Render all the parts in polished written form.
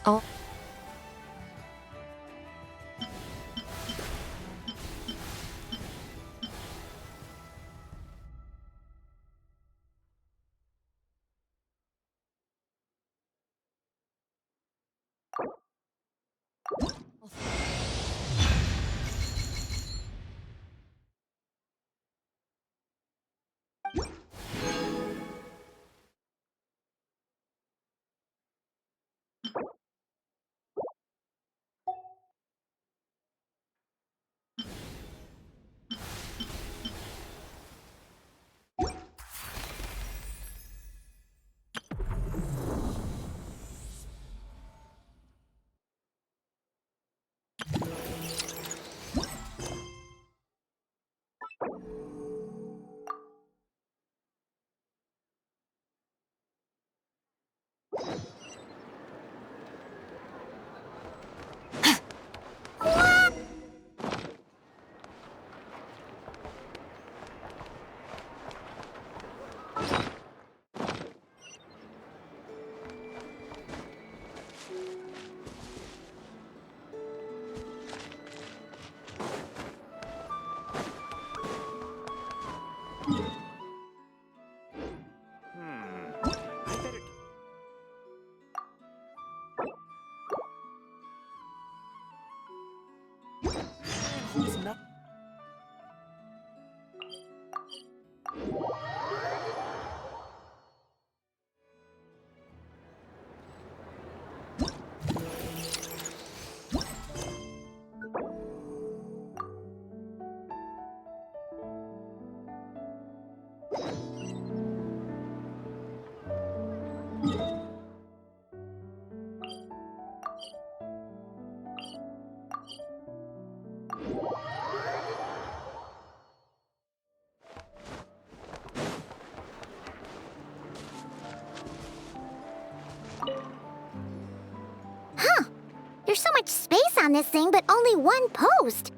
Oh. There's so much space on this thing, but only one post.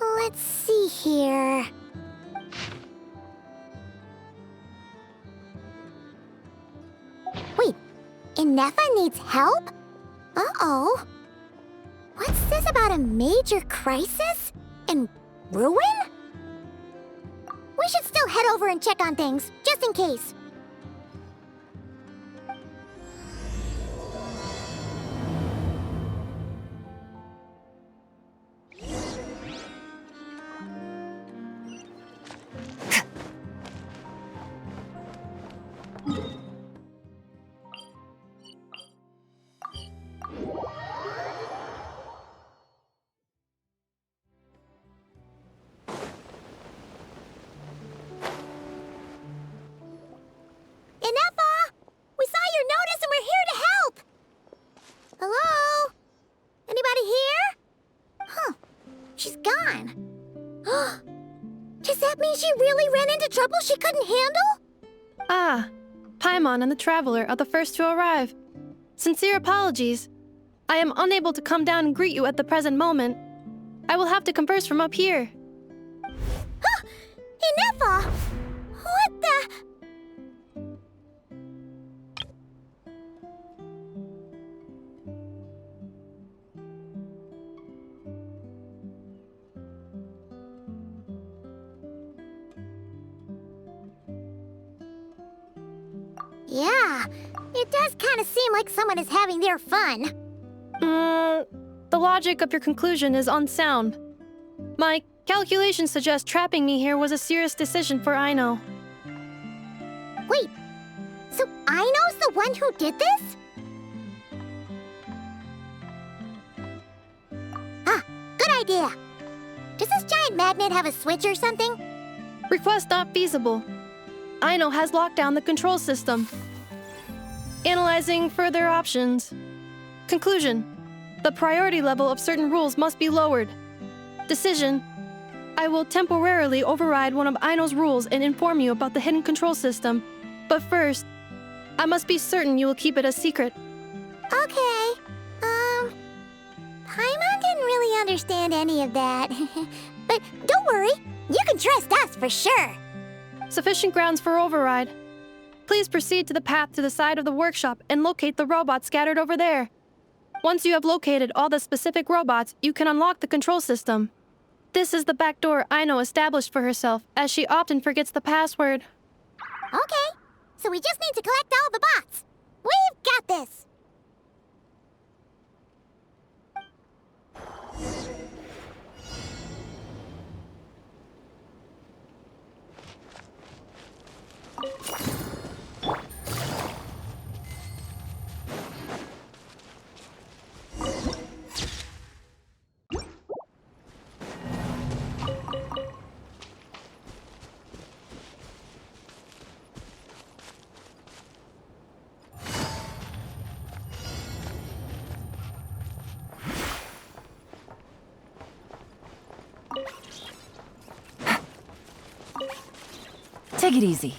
Let's see here. Wait, Inefa needs help? Uh-oh. What's this about a major crisis? And ruin? We should still head over and check on things, just in case. She really ran into trouble she couldn't handle? Ah, Paimon and the Traveler are the first to arrive. Sincere apologies. I am unable to come down and greet you at the present moment. I will have to converse from up here. Huh! Inefa! What the... Yeah, it does kind of seem like someone is having their fun. The logic of your conclusion is unsound. My calculations suggest trapping me here was a serious decision for Aino. Wait, so Aino's the one who did this? Ah, good idea. Does this giant magnet have a switch or something? Request not feasible. Aino has locked down the control system. Analyzing further options. Conclusion. The priority level of certain rules must be lowered. Decision. I will temporarily override one of Aino's rules and inform you about the hidden control system. But first, I must be certain you will keep it a secret. Okay. Paimon didn't really understand any of that. But don't worry, you can trust us for sure. Sufficient grounds for override. Please proceed to the path to the side of the workshop and locate the robot scattered over there. Once you have located all the specific robots, you can unlock the control system. This is the back door Aino established for herself, as she often forgets the password. Okay, so we just need to collect all the bots. We've got this! Take it easy.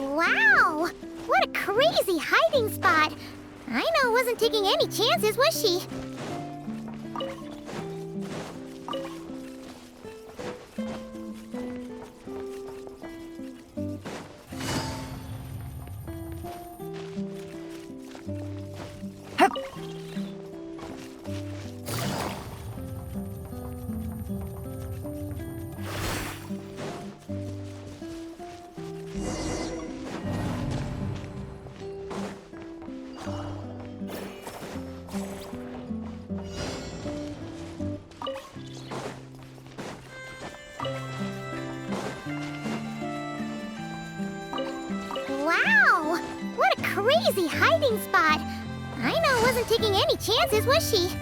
Wow! What a crazy hiding spot! Aino wasn't taking any chances, was she? Wow! What a crazy hiding spot! Aino wasn't taking any chances, was she?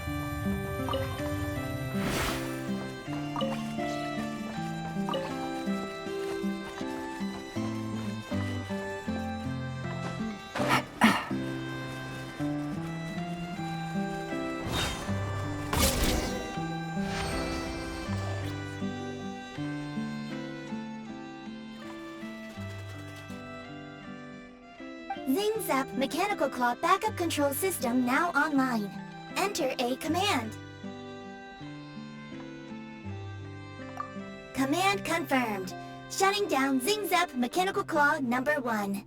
Zap Mechanical Claw Backup Control System now online. Enter a command. Command confirmed. Shutting down Zap Mechanical Claw number 1.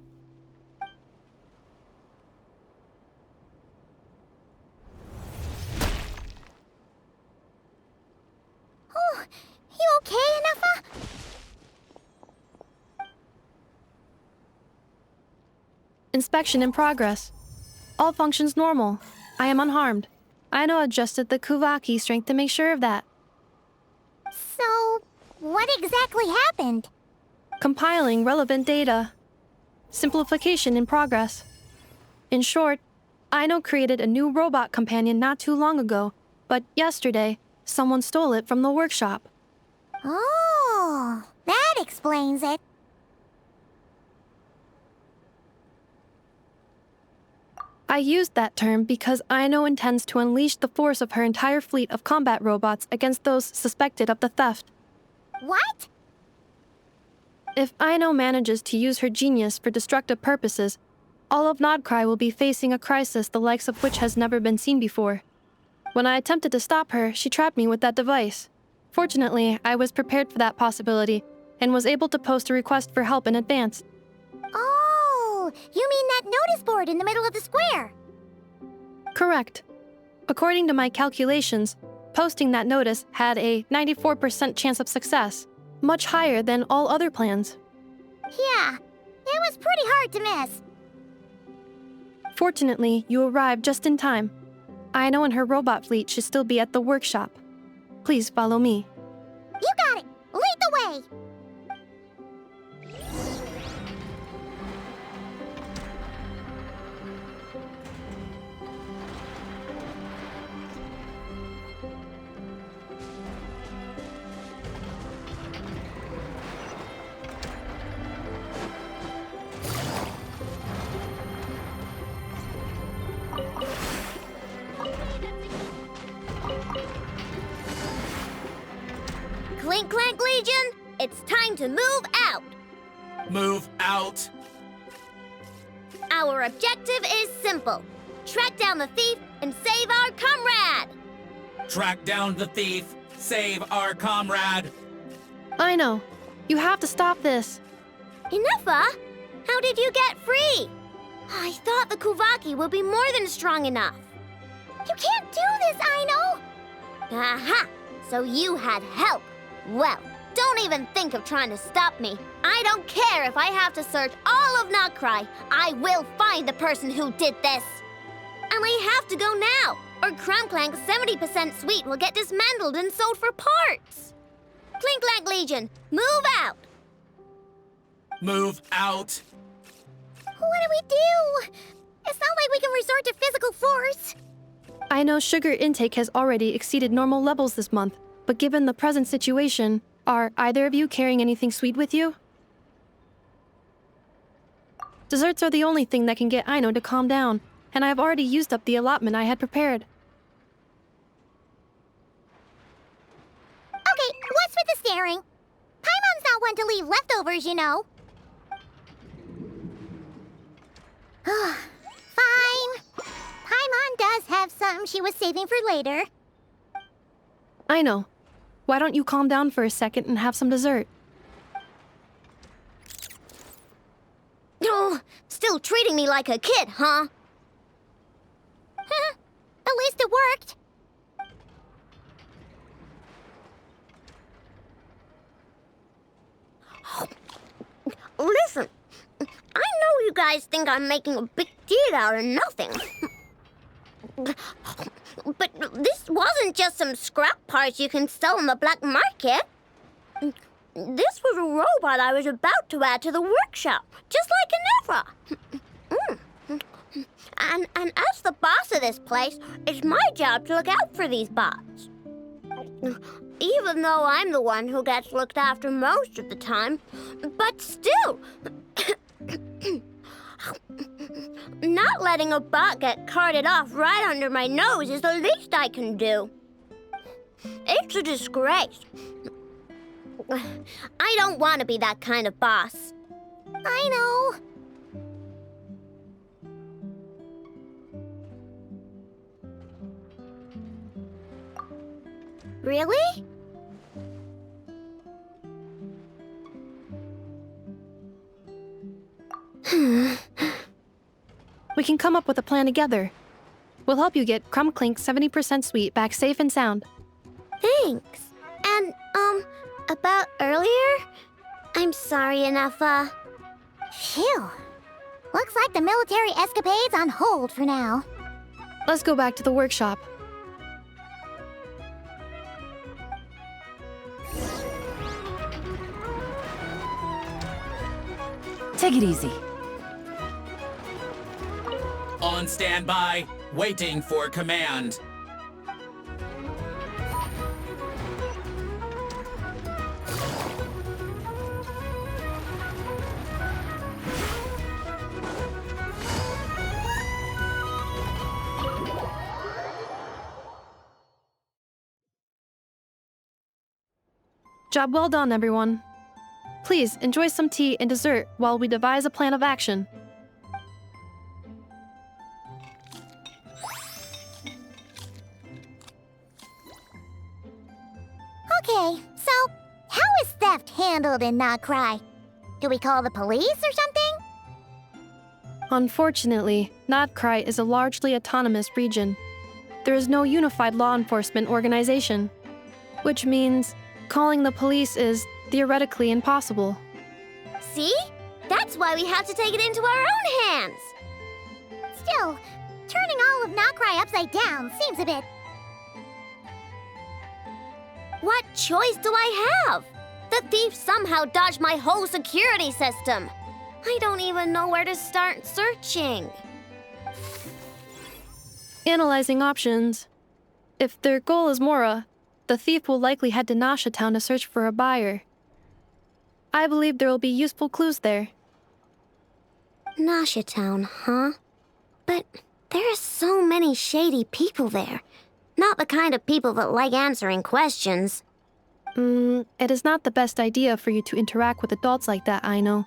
Oh, you okay, Anafa? Inspection in progress. All functions normal. I am unharmed. Aino adjusted the Kuvaki strength to make sure of that. So, what exactly happened? Compiling relevant data. Simplification in progress. In short, Aino created a new robot companion not too long ago, but yesterday, someone stole it from the workshop. Oh, that explains it. I used that term because Aino intends to unleash the force of her entire fleet of combat robots against those suspected of the theft. What? If Aino manages to use her genius for destructive purposes, all of Nodcry will be facing a crisis the likes of which has never been seen before. When I attempted to stop her, she trapped me with that device. Fortunately, I was prepared for that possibility, and was able to post a request for help in advance. Oh, you mean that notice board in the middle of the square? Correct. According to my calculations, posting that notice had a 94% chance of success, much higher than all other plans. Yeah, it was pretty hard to miss. Fortunately, you arrived just in time. Aino and her robot fleet should still be at the workshop. Please follow me. You got it! Lead the way! Clink, clank, Legion! It's time to move out! Move out! Our objective is simple. Track down the thief and save our comrade! Track down the thief! Save our comrade! Aino, you have to stop this. Inuffa? How did you get free? I thought the Kuvaki would be more than strong enough. You can't do this, Aino! Aha! So you had help. Well, don't even think of trying to stop me. I don't care if I have to search all of Nokrai. I will find the person who did this. And I have to go now, or Clank's 70% suite will get dismantled and sold for parts. Clink Clank Legion, move out! Move out! What do we do? It's not like we can resort to physical force. Aino's sugar intake has already exceeded normal levels this month, but given the present situation, are either of you carrying anything sweet with you? Desserts are the only thing that can get Aino to calm down, and I have already used up the allotment I had prepared. Okay, what's with the staring? Paimon's not one to leave leftovers, you know. Fine. Paimon does have some she was saving for later. Aino, why don't you calm down for a second and have some dessert? Oh, still treating me like a kid, huh? At least it worked. Listen, I know you guys think I'm making a big deal out of nothing. But this wasn't just some scrap parts you can sell on the black market. This was a robot I was about to add to the workshop, just like Inefra. And as the boss of this place, it's my job to look out for these bots. Even though I'm the one who gets looked after most of the time. But still, not letting a bot get carted off right under my nose is the least I can do. It's a disgrace. I don't want to be that kind of boss. I know. Really? We can come up with a plan together. We'll help you get Clink's 70% sweet back safe and sound. Thanks. And, about earlier? I'm sorry, Ineffa. Phew. Looks like the military escapade's on hold for now. Let's go back to the workshop. Take it easy. On standby, waiting for command. Job well done, everyone. Please enjoy some tea and dessert while we devise a plan of action. Okay, so how is that? theft handled in Not Cry? Do we call the police or something? Unfortunately, Notcry is a largely autonomous region. There is no unified law enforcement organization, which means calling the police is theoretically impossible. See? That's why we have to take it into our own hands. Still, turning all of Not Cry upside down seems a bit... What choice do I have? The thief somehow dodged my whole security system. I don't even know where to start searching. Analyzing options. If their goal is Mora, the thief will likely head to Nasha Town to search for a buyer. I believe there will be useful clues there. Nasha Town, huh? But there are so many shady people there. Not the kind of people that like answering questions. It is not the best idea for you to interact with adults like that, I know.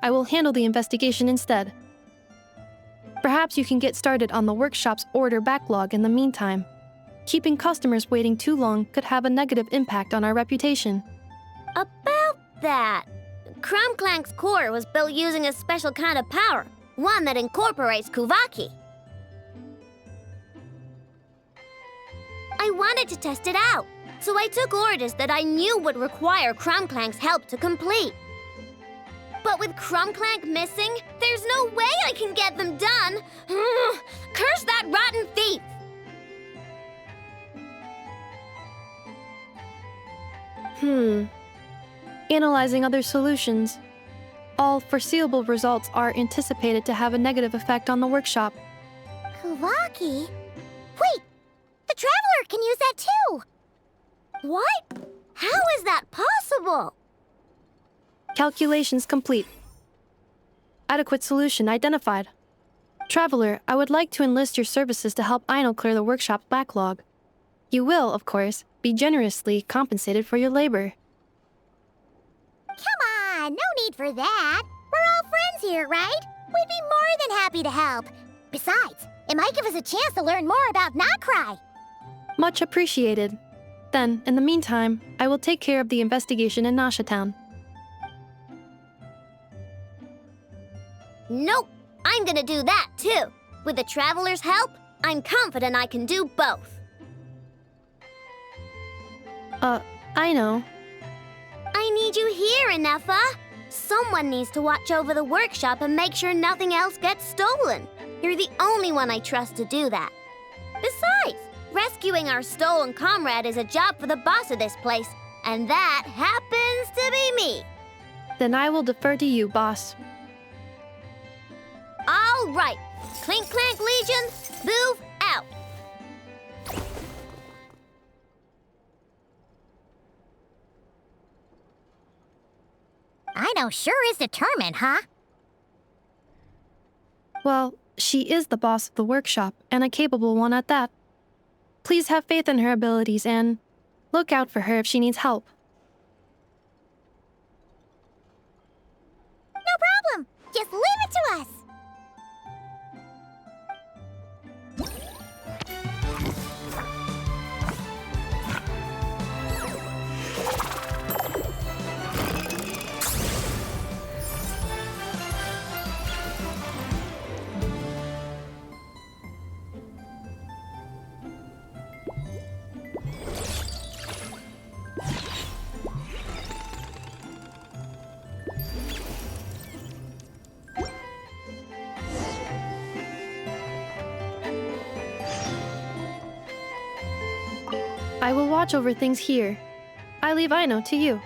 I will handle the investigation instead. Perhaps you can get started on the workshop's order backlog in the meantime. Keeping customers waiting too long could have a negative impact on our reputation. About that, Clank's core was built using a special kind of power, one that incorporates Kuvaki. I wanted to test it out, so I took orders that I knew would require Clank's help to complete. But with Clank missing, there's no way I can get them done. Curse that rotten thief! Analyzing other solutions. All foreseeable results are anticipated to have a negative effect on the workshop. Kuvaki? Wait! The Traveler can use that too! What? How is that possible? Calculations complete. Adequate solution identified. Traveler, I would like to enlist your services to help Aino clear the workshop's backlog. You will, of course, be generously compensated for your labor. Come on, no need for that. We're all friends here, right? We'd be more than happy to help. Besides, it might give us a chance to learn more about Not Cry. Much appreciated. Then, in the meantime, I will take care of the investigation in Nasha Town. Nope, I'm gonna do that too. With the Traveler's help, I'm confident I can do both. I know. I need you here, Inefa. Someone needs to watch over the workshop and make sure nothing else gets stolen. You're the only one I trust to do that. Besides, rescuing our stolen comrade is a job for the boss of this place, and that happens to be me. Then I will defer to you, boss. All right, Clink Legion, move out. Aino sure is determined, huh? Well, she is the boss of the workshop, and a capable one at that. Please have faith in her abilities and look out for her if she needs help. No problem. Just leave it to us. I will watch over things here. I leave Aino to you.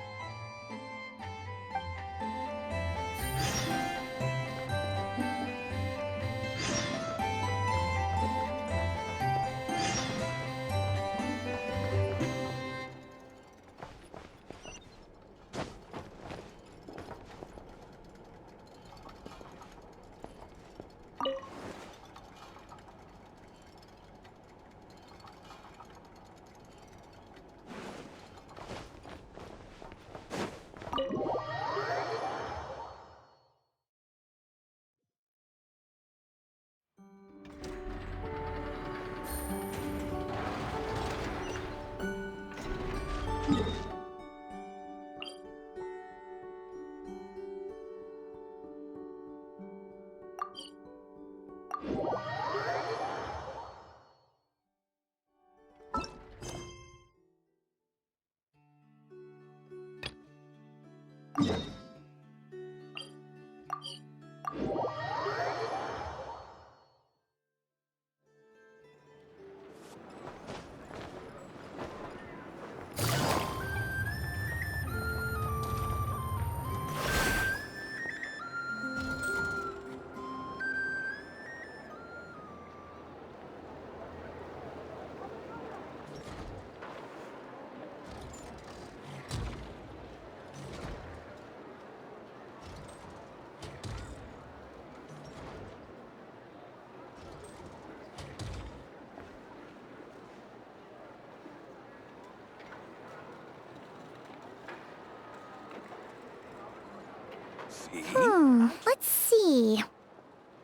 Let's see.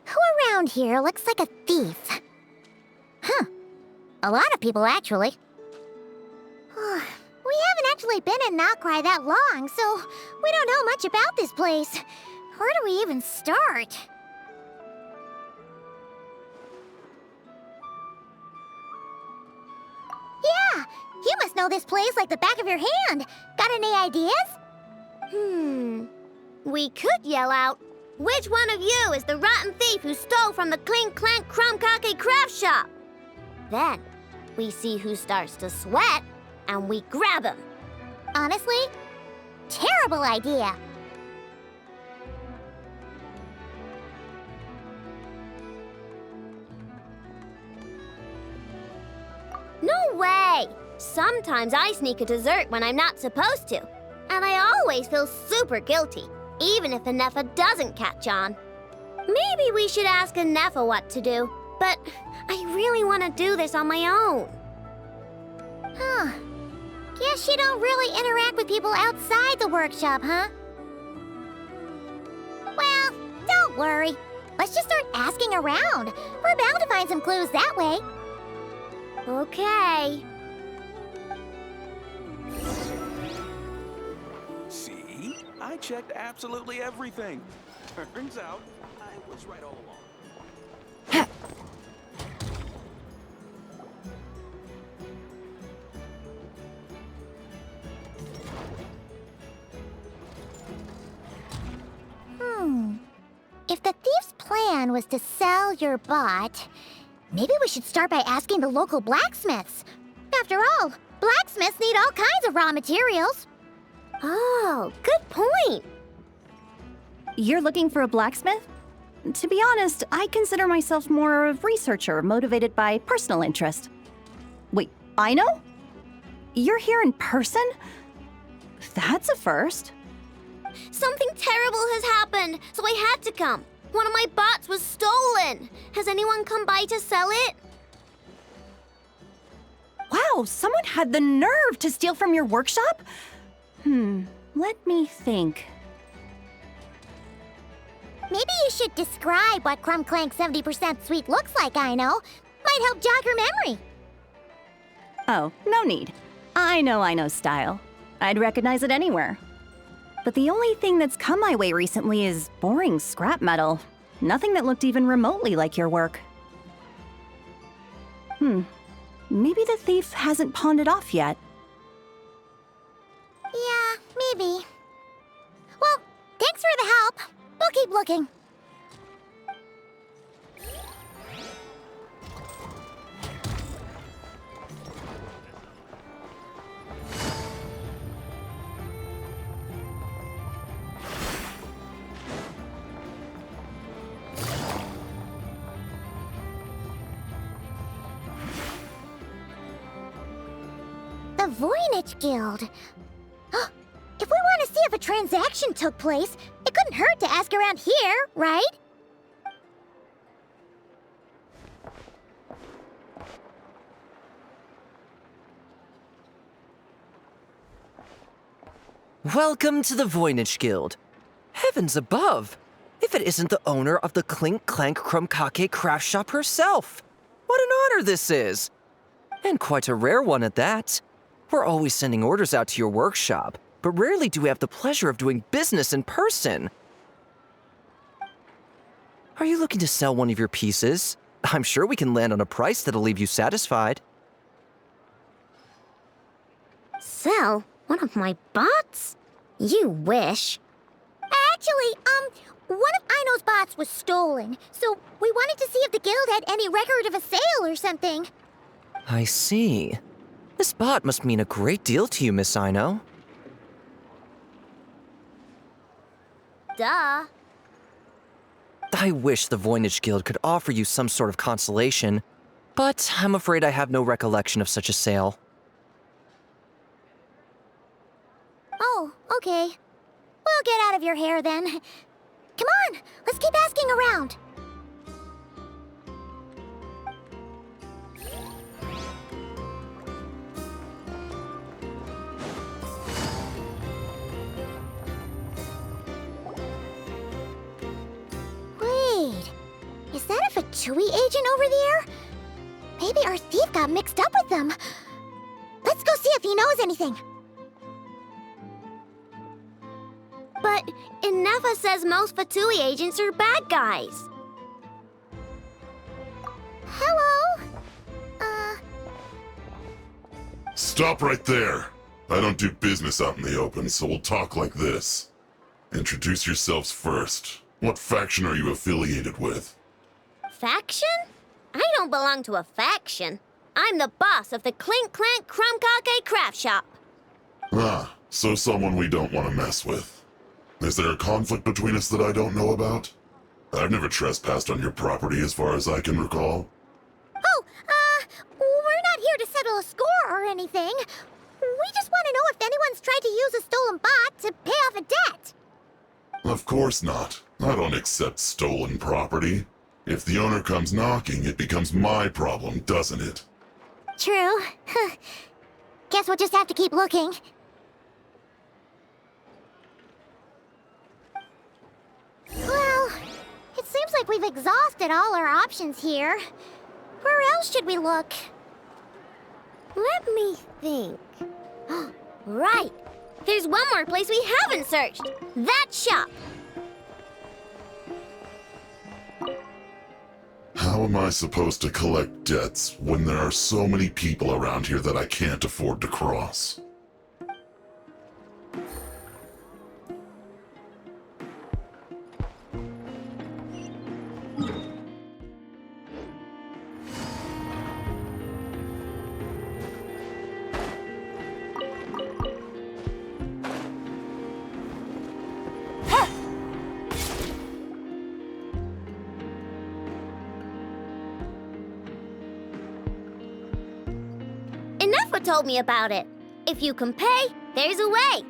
Who around here looks like a thief? Huh. A lot of people, actually. We haven't actually been in Nokrai that long, so we don't know much about this place. Where do we even start? Yeah, you must know this place like the back of your hand. Got any ideas? We could yell out, "Which one of you is the rotten thief who stole from the clink, clank, cake craft shop?" Then, we see who starts to sweat, and we grab him. Honestly, terrible idea. No way! Sometimes I sneak a dessert when I'm not supposed to, and I always feel super guilty, even if Anefa doesn't catch on. Maybe we should ask Anefa what to do, but I really want to do this on my own. Huh. Guess you don't really interact with people outside the workshop, huh? Well, don't worry. Let's just start asking around. We're bound to find some clues that way. Okay. See? I checked absolutely everything. Turns out, I was right all along. If the thief's plan was to sell your bot, maybe we should start by asking the local blacksmiths. After all, blacksmiths need all kinds of raw materials. Oh, good point. You're looking for a blacksmith? To be honest, I consider myself more of a researcher motivated by personal interest. Wait, I know? You're here in person? That's a first. Something terrible has happened, so I had to come. One of my bots was stolen. Has anyone come by to sell it? Wow, someone had the nerve to steal from your workshop? Let me think. Maybe you should describe what Clank 70% sweet looks like, I know. Might help jog your memory. Oh, no need. I know style. I'd recognize it anywhere. But the only thing that's come my way recently is boring scrap metal. Nothing that looked even remotely like your work. Maybe the thief hasn't pawned it off yet. Yeah, maybe. Well, thanks for the help. We'll keep looking. The Voynich Guild. If we want to see if a transaction took place, it couldn't hurt to ask around here, right? Welcome to the Voynich Guild. Heavens above! If it isn't the owner of the Clink Clank Cake craft shop herself! What an honor this is! And quite a rare one at that. We're always sending orders out to your workshop, but rarely do we have the pleasure of doing business in person. Are you looking to sell one of your pieces? I'm sure we can land on a price that'll leave you satisfied. Sell one of my bots? You wish. Actually, one of Ino's bots was stolen, so we wanted to see if the guild had any record of a sale or something. I see. This bot must mean a great deal to you, Miss Ino. Duh. I wish the Voynich Guild could offer you some sort of consolation, but I'm afraid I have no recollection of such a sale. Oh, okay. We'll get out of your hair then. Come on, let's keep asking around. Wait, is that a Fatui agent over there? Maybe our thief got mixed up with them. Let's go see if he knows anything. But Inefa says most Fatui agents are bad guys. Hello? Stop right there. I don't do business out in the open, so we'll talk like this. Introduce yourselves first. What faction are you affiliated with? Faction? I don't belong to a faction. I'm the boss of the Clink, Clank, craft shop. Ah, so someone we don't want to mess with. Is there a conflict between us that I don't know about? I've never trespassed on your property as far as I can recall. Oh, we're not here to settle a score or anything. We just want to know if anyone's tried to use a stolen bot to pay off a debt. Of course not. I don't accept stolen property. If the owner comes knocking, it becomes my problem, doesn't it? True. Guess we'll just have to keep looking. Well, it seems like we've exhausted all our options here. Where else should we look? Let me think. Right. There's one more place we haven't searched. That shop. How am I supposed to collect debts when there are so many people around here that I can't afford to cross? Inefa told me about it. If you can pay, there's a way.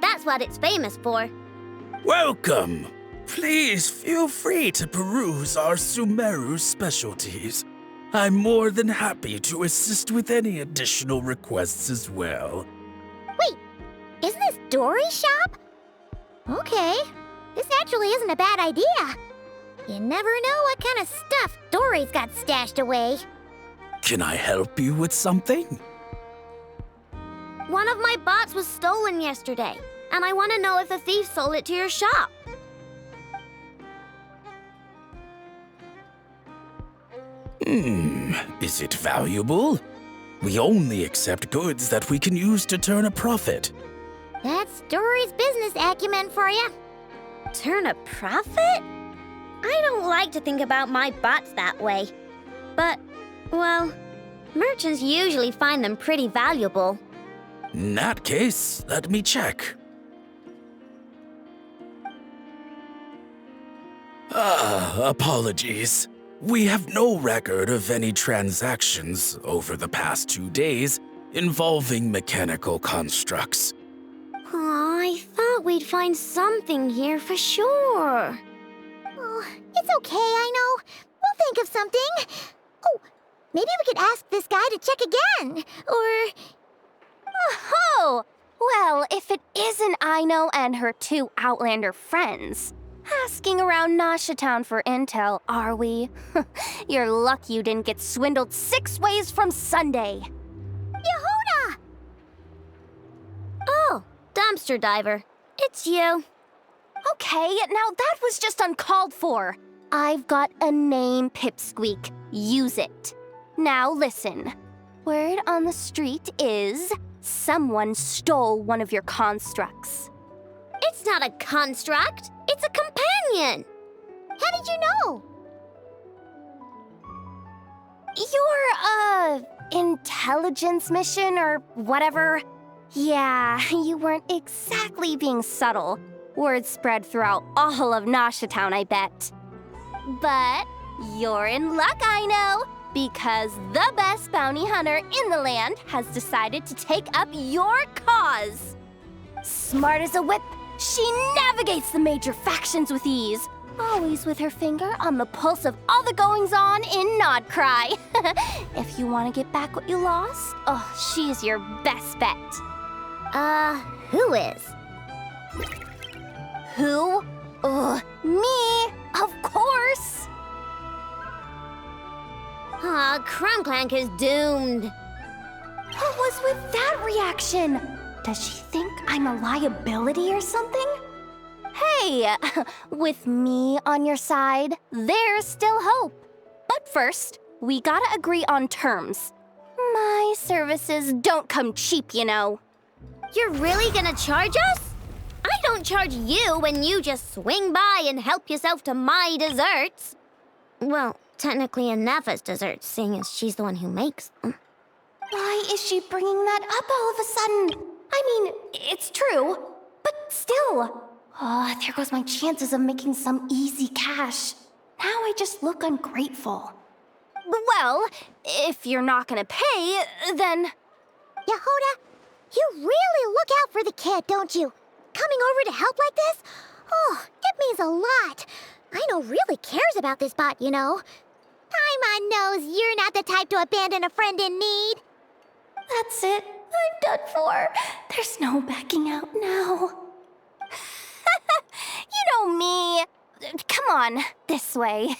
That's what it's famous for. Welcome! Please feel free to peruse our Sumeru specialties. I'm more than happy to assist with any additional requests as well. Wait, isn't this Dory's shop? Okay, this actually isn't a bad idea. You never know what kind of stuff Dory's got stashed away. Can I help you with something? One of my bots was stolen yesterday, and I want to know if the thief sold it to your shop. Is it valuable? We only accept goods that we can use to turn a profit. That's Dory's business acumen for you. Turn a profit? I don't like to think about my bots that way. But, well, merchants usually find them pretty valuable. In that case, let me check. Apologies. We have no record of any transactions over the past 2 days involving mechanical constructs. Aw, I thought we'd find something here for sure. Oh, it's okay, I know. We'll think of something. Oh, maybe we could ask this guy to check again. Or... Oh! Well, if it isn't Ino and her 2 Outlander friends. Asking around Nasha Town for intel, are we? You're lucky you didn't get swindled 6 ways from Sunday. Yehuda! Oh, dumpster diver. It's you. Okay, now that was just uncalled for. I've got a name, Pipsqueak. Use it. Now listen. Word on the street is someone stole one of your constructs. It's not a construct. It's a companion. How did you know? Your, intelligence mission or whatever. Yeah, you weren't exactly being subtle. Word spread throughout all of Noshatown, I bet. But you're in luck, I know, because the best bounty hunter in the land has decided to take up your cause. Smart as a whip, she navigates the major factions with ease, always with her finger on the pulse of all the goings-on in Nodcry. If you want to get back what you lost, oh, she's your best bet. Who is? Who? Me, of course. Clank is doomed. What was with that reaction? Does she think I'm a liability or something? Hey, with me on your side, there's still hope. But first, we gotta agree on terms. My services don't come cheap, you know. You're really gonna charge us? I don't charge you when you just swing by and help yourself to my desserts. Well, technically Neva's desserts, seeing as she's the one who makes them. Why is she bringing that up all of a sudden? I mean, it's true, but still. Oh, there goes my chances of making some easy cash. Now I just look ungrateful. Well, if you're not gonna pay, then... Yehuda, you really look out for the kid, don't you? Coming over to help like this? Oh, it means a lot. Aino really cares about this bot, you know. Paimon knows you're not the type to abandon a friend in need. That's it. I'm done for. There's no backing out now. You know me. Come on, this way.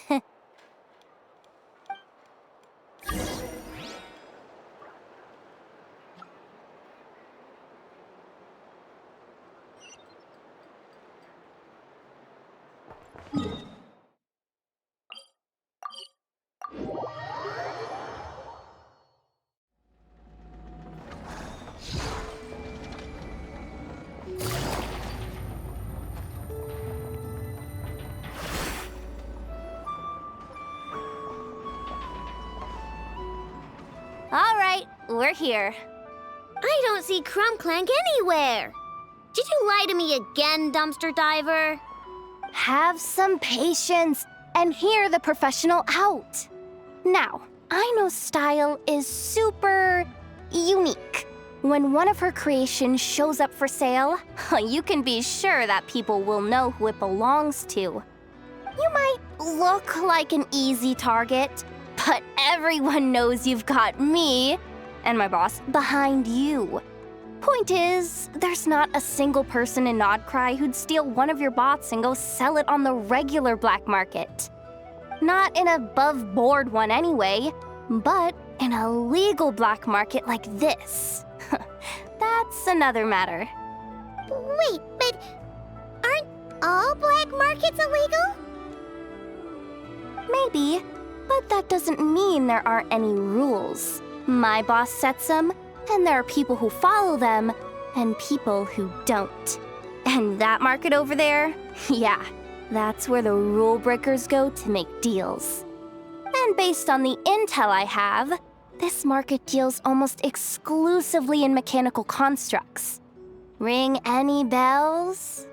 All right, we're here. I don't see Clank anywhere. Did you lie to me again, dumpster diver? Have some patience and hear the professional out. Now, Aino's style is super unique. When one of her creations shows up for sale, you can be sure that people will know who it belongs to. You might look like an easy target, but everyone knows you've got me and my boss behind you. Point is, there's not a single person in Nodcry who'd steal one of your bots and go sell it on the regular black market. Not an above-board one anyway, but in a legal black market like this. That's another matter. Wait, but aren't all black markets illegal? Maybe, but that doesn't mean there aren't any rules. My boss sets them, and there are people who follow them, and people who don't. And that market over there, yeah, that's where the rule breakers go to make deals. And based on the intel I have, this market deals almost exclusively in mechanical constructs. Ring any bells?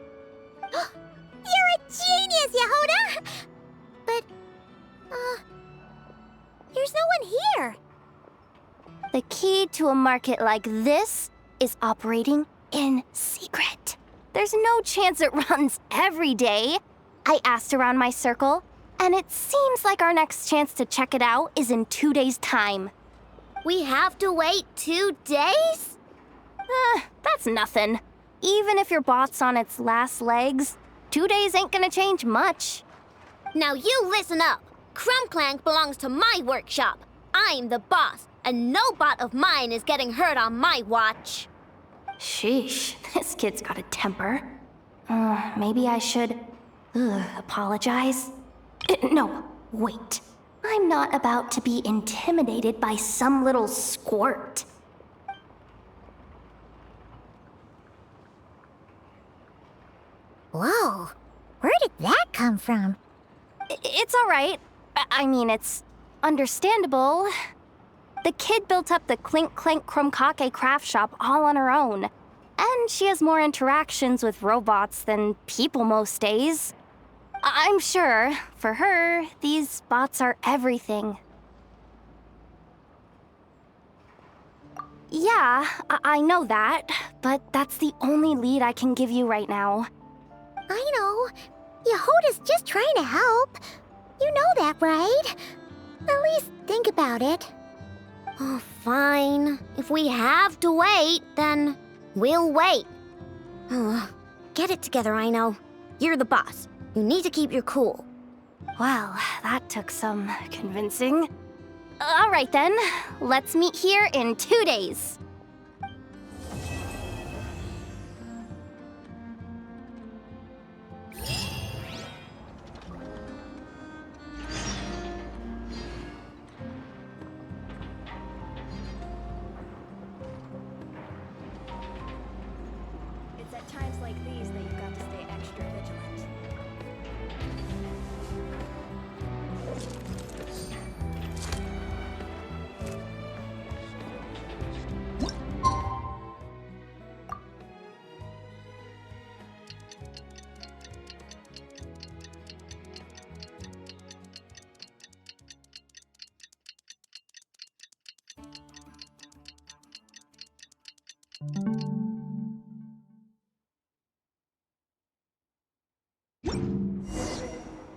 You're a genius, Yehuda! But, there's no one here. The key to a market like this is operating in secret. There's no chance it runs every day. I asked around my circle, and it seems like our next chance to check it out is in 2 days' time. We have to wait 2 days? That's nothing. Even if your bot's on its last legs, 2 days ain't gonna change much. Now you listen up. Clank belongs to my workshop. I'm the boss, and no bot of mine is getting hurt on my watch. Sheesh, this kid's got a temper. Maybe I should apologize. No, wait. I'm not about to be intimidated by some little squirt. Whoa, where'd come from? It's all right. I mean, it's understandable. The kid built up the clink, clank, craft shop all on her own. And she has more interactions with robots than people most days. I'm sure, for her, these bots are everything. Yeah, I know that, but that's the only lead I can give you right now. I know. Yehoda's just trying to help. You know that, right? At least think about it. Oh, fine. If we have to wait, then we'll wait. Get it together, I know. You're the boss. You need to keep your cool. Well, that took some convincing. All right then, let's meet here in 2 days. It's at times like these that you've got to stay extra vigilant.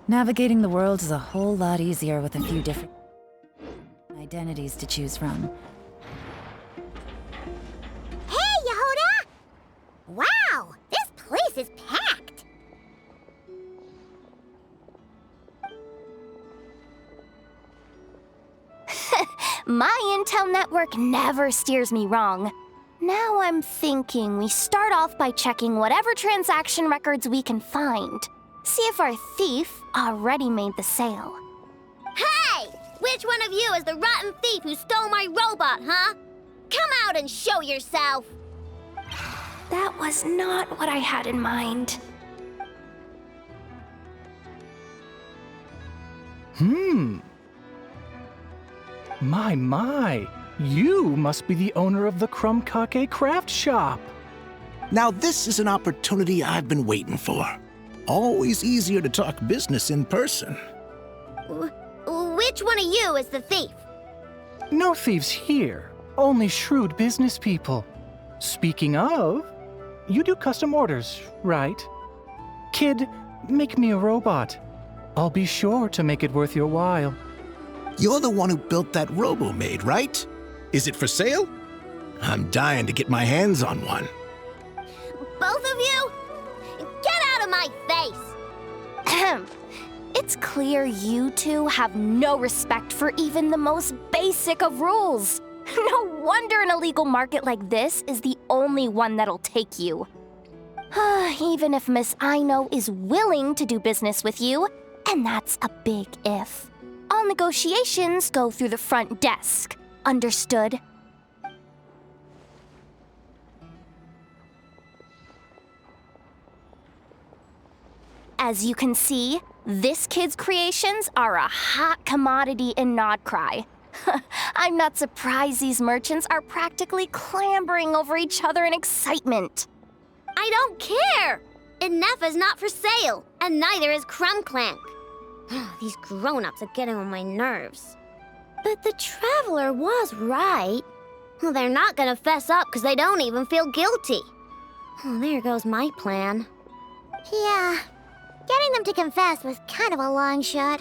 Navigating the world is a whole lot easier with a few different identities to choose from. Hey, Yehoda! Wow, this place is packed. My intel network never steers me wrong. Now I'm thinking we start off by checking whatever transaction records we can find. See if our thief already made the sale. Hey! Which one of you is the rotten thief who stole my robot, huh? Come out and show yourself! That was not what I had in mind. My. You must be the owner of the Krumkake craft shop. Now this is an opportunity I've been waiting for. Always easier to talk business in person. Which one of you is the thief? No thieves here, only shrewd business people. Speaking of, you do custom orders, right? Kid, make me a robot. I'll be sure to make it worth your while. You're the one who built that robo-maid, right? Is it for sale? I'm dying to get my hands on one. Both of you? Get out of my face! It's clear you two have no respect for even the most basic of rules. No wonder an illegal market like this is the only one that'll take you. Even if Miss Aino is willing to do business with you, and that's a big if. All negotiations go through the front desk. Understood? As you can see, this kid's creations are a hot commodity in Nodcry. I'm not surprised these merchants are practically clambering over each other in excitement. I don't care! Inefa's not for sale, and neither is clank. These grown-ups are getting on my nerves. But the traveler was right. Well, they're not gonna fess up because they don't even feel guilty. Oh, there goes my plan. Yeah, getting them to confess was kind of a long shot.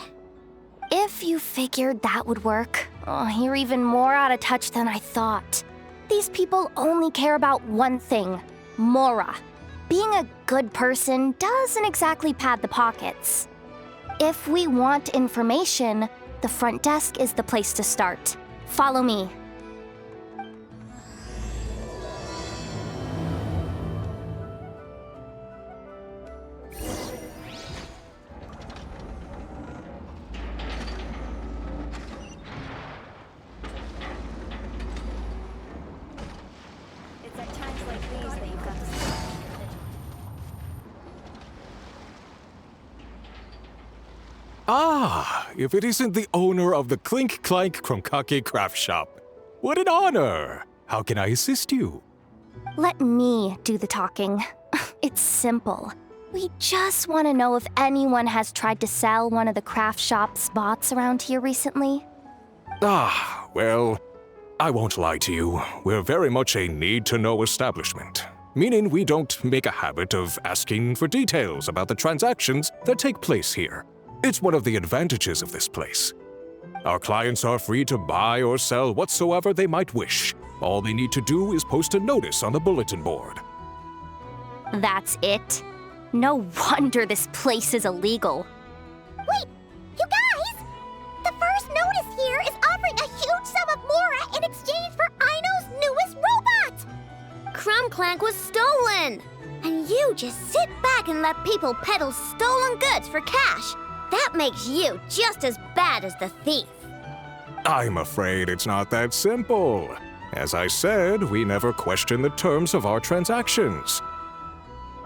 If you figured that would work, you're even more out of touch than I thought. These people only care about one thing, Mora. Being a good person doesn't exactly pad the pockets. If we want information, the front desk is the place to start. Follow me. It's at times like these that you've got to stay extra vigilant. Ah, if it isn't the owner of the Clink Clank Krumkake Craft Shop. What an honor! How can I assist you? Let me do the talking. It's simple. We just want to know if anyone has tried to sell one of the craft shop spots around here recently. Ah, well, I won't lie to you. We're very much a need-to-know establishment, meaning we don't make a habit of asking for details about the transactions that take place here. It's one of the advantages of this place. Our clients are free to buy or sell whatsoever they might wish. All they need to do is post a notice on the bulletin board. That's it? No wonder this place is illegal. Wait, you guys! The first notice here is offering a huge sum of Mora in exchange for Aino's newest robot! Clank was stolen! And you just sit back and let people peddle stolen goods for cash. That makes you just as bad as the thief. I'm afraid it's not that simple. As I said, we never question the terms of our transactions.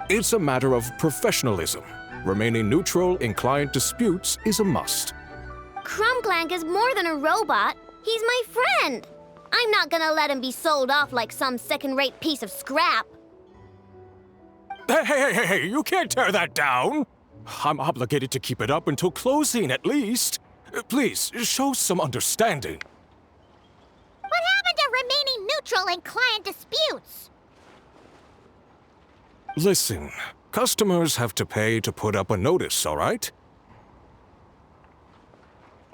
It's a matter of professionalism. Remaining neutral in client disputes is a must. Clank is more than a robot. He's my friend. I'm not gonna let him be sold off like some second-rate piece of scrap. Hey, you can't tear that down! I'm obligated to keep it up until closing, at least. Please, show some understanding. What happened to remaining neutral in client disputes? Listen, customers have to pay to put up a notice, all right?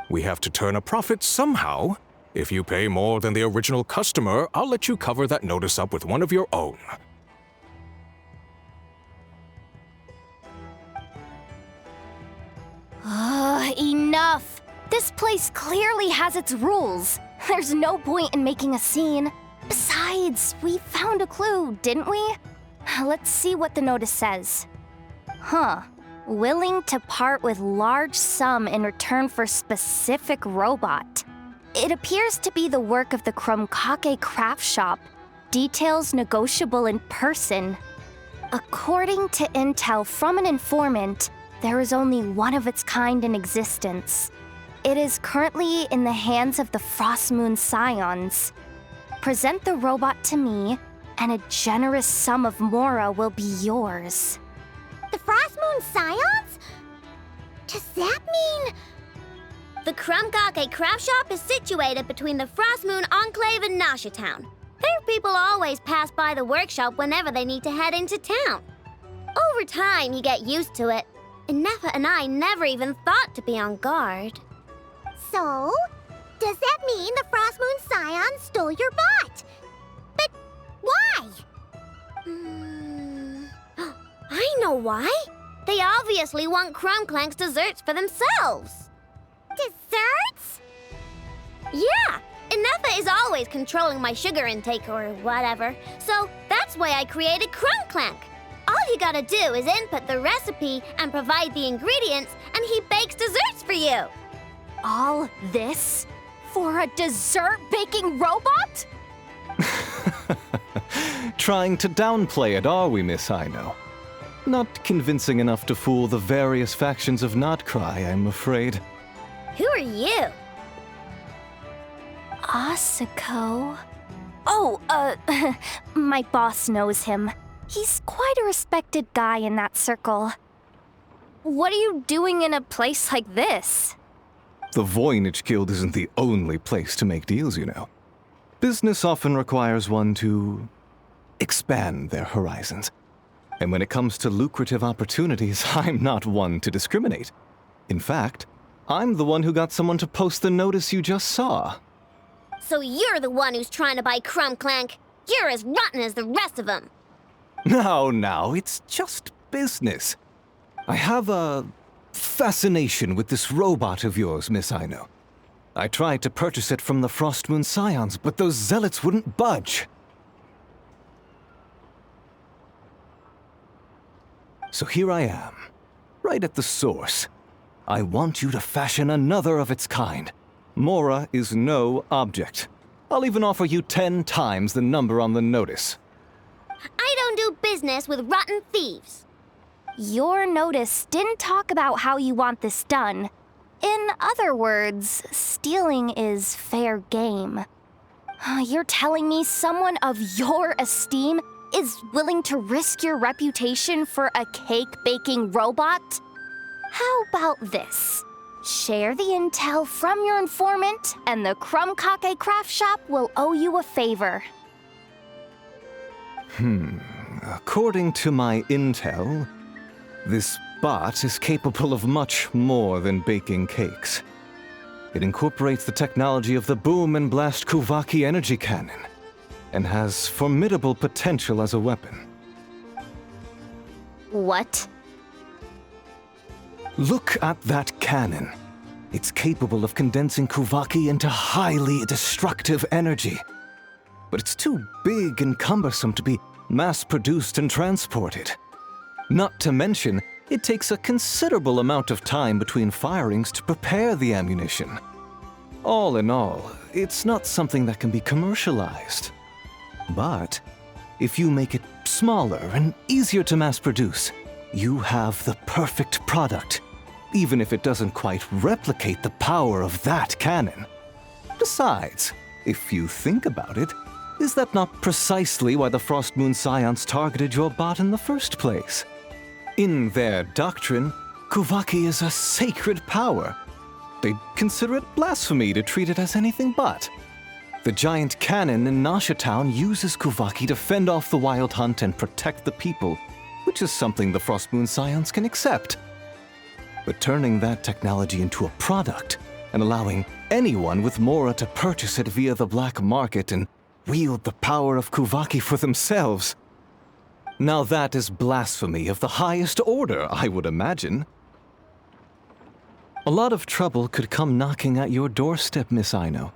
We have to turn a profit somehow. If you pay more than the original customer, I'll let you cover that notice up with one of your own. Enough! This place clearly has its rules. There's no point in making a scene. Besides, we found a clue, didn't we? Let's see what the notice says. Willing to part with large sum in return for specific robot. It appears to be the work of the Krumkake Craft Shop. Details negotiable in person. According to intel from an informant, there is only one of its kind in existence. It is currently in the hands of the Frost Moon Scions. Present the robot to me, and a generous sum of Mora will be yours. The Frost Moon Scions? Does that mean... The Krumkake Craft Shop is situated between the Frost Moon Enclave and Nashatown. Their people always pass by the workshop whenever they need to head into town. Over time, you get used to it. And Nefa and I never even thought to be on guard. So, does that mean the Frost Moon Scions stole your bot? But why? I know why. They obviously want Clank's desserts for themselves. Desserts? Yeah, and Nefa is always controlling my sugar intake or whatever, so that's why I created Clank. All you gotta do is input the recipe and provide the ingredients, and he bakes desserts for you. All this for a dessert baking robot? Trying to downplay it, are we, Miss Aino? Not convincing enough to fool the various factions of Notcry, I'm afraid. Who are you? Asuko? My boss knows him. He's quite a respected guy in that circle. What are you doing in a place like this? The Voynich Guild isn't the only place to make deals, you know. Business often requires one to expand their horizons. And when it comes to lucrative opportunities, I'm not one to discriminate. In fact, I'm the one who got someone to post the notice you just saw. So you're the one who's trying to buy Clank. You're as rotten as the rest of them. No, it's just business. I have a fascination with this robot of yours, Miss Aino. I tried to purchase it from the Frost Moon Scions, but those zealots wouldn't budge. So here I am, right at the source. I want you to fashion another of its kind. Mora is no object. I'll even offer you 10 times the number on the notice. I don't do business with rotten thieves. Your notice didn't talk about how you want this done. In other words, stealing is fair game. You're telling me someone of your esteem is willing to risk your reputation for a cake-baking robot? How about this? Share the intel from your informant, and the Crumb-Kake craft shop will owe you a favor. According to my intel, this bot is capable of much more than baking cakes. It incorporates the technology of the Boom and Blast Kuvaki energy cannon, and has formidable potential as a weapon. What? Look at that cannon. It's capable of condensing Kuvaki into highly destructive energy. But it's too big and cumbersome to be mass-produced and transported. Not to mention, it takes a considerable amount of time between firings to prepare the ammunition. All in all, it's not something that can be commercialized. But if you make it smaller and easier to mass-produce, you have the perfect product, even if it doesn't quite replicate the power of that cannon. Besides, if you think about it, is that not precisely why the Frost Moon Scions targeted your bot in the first place? In their doctrine, Kuvaki is a sacred power. They'd consider it blasphemy to treat it as anything but. The giant cannon in Nasha Town uses Kuvaki to fend off the wild hunt and protect the people, which is something the Frost Moon Scions can accept. But turning that technology into a product and allowing anyone with Mora to purchase it via the black market and wield the power of Kuvaki for themselves. Now that is blasphemy of the highest order, I would imagine. A lot of trouble could come knocking at your doorstep, Miss Aino.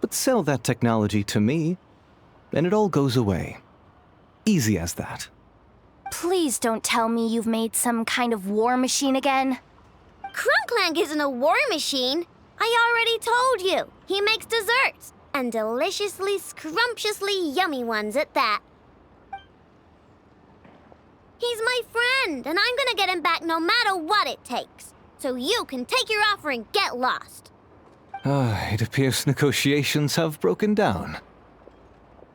But sell that technology to me, and it all goes away. Easy as that. Please don't tell me you've made some kind of war machine again. Clank isn't a war machine. I already told you. He makes desserts, and deliciously, scrumptiously yummy ones at that. He's my friend, and I'm gonna get him back no matter what it takes. So you can take your offer and get lost. It appears negotiations have broken down.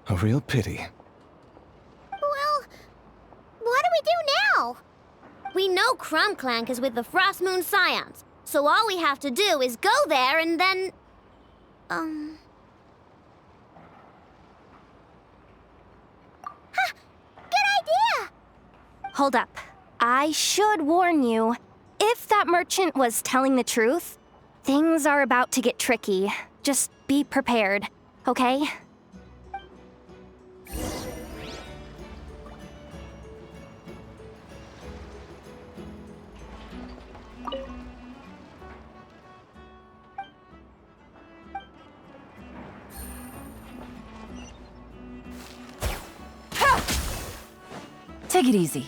A real pity. Well, what do we do now? We know Clank is with the Frost Moon Scions, so all we have to do is go there and then... Good idea! Hold up. I should warn you. If that merchant was telling the truth, things are about to get tricky. Just be prepared, okay? Take it easy.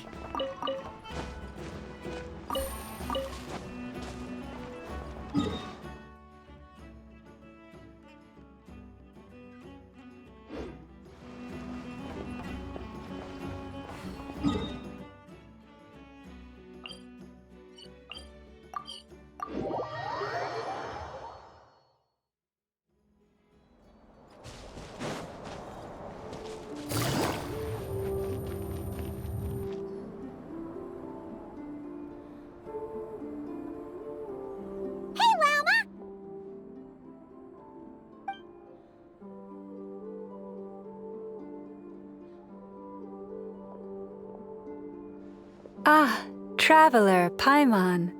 Ah, traveler, Paimon.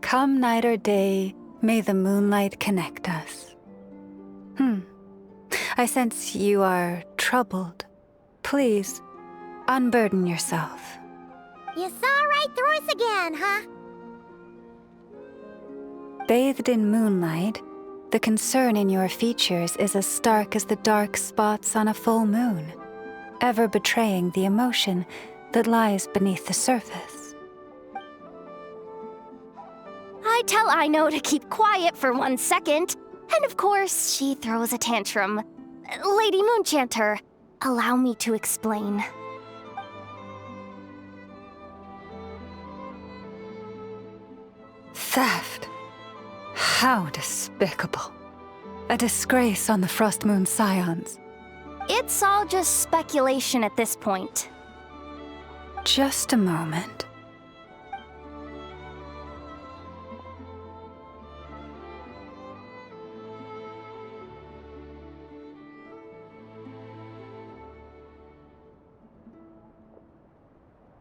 Come night or day, may the moonlight connect us. I sense you are troubled. Please, unburden yourself. You saw right through us again, huh? Bathed in moonlight, the concern in your features is as stark as the dark spots on a full moon, ever betraying the emotion that lies beneath the surface. I tell Aino to keep quiet for 1 second, and of course, she throws a tantrum. Lady Moonchanter, allow me to explain. Theft. How despicable. A disgrace on the Frost Moon Scions. It's all just speculation at this point. Just a moment.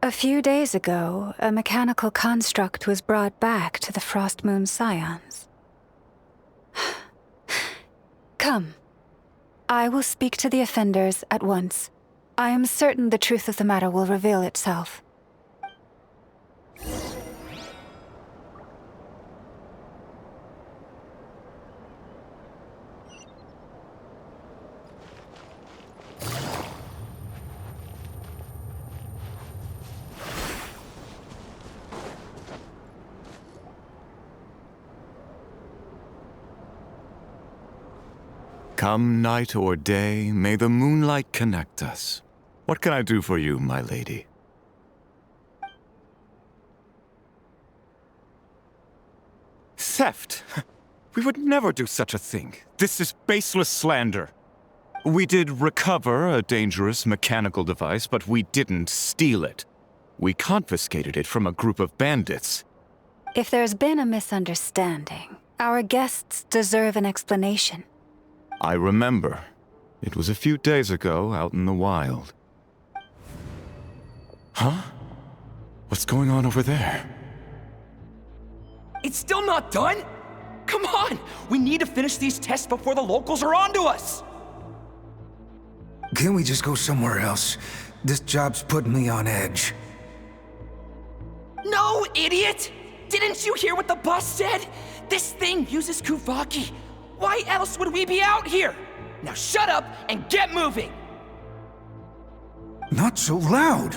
A few days ago, a mechanical construct was brought back to the Frost Moon Scions. Come. I will speak to the offenders at once. I am certain the truth of the matter will reveal itself. Come night or day, may the moonlight connect us. What can I do for you, my lady? Theft? We would never do such a thing. This is baseless slander. We did recover a dangerous mechanical device, but we didn't steal it. We confiscated it from a group of bandits. If there's been a misunderstanding, our guests deserve an explanation. I remember. It was a few days ago out in the wild. Huh? What's going on over there? It's still not done? Come on! We need to finish these tests before the locals are onto us! Can't we just go somewhere else? This job's putting me on edge. No, idiot! Didn't you hear what the boss said? This thing uses Kuvaki. Why else would we be out here? Now shut up and get moving! Not so loud!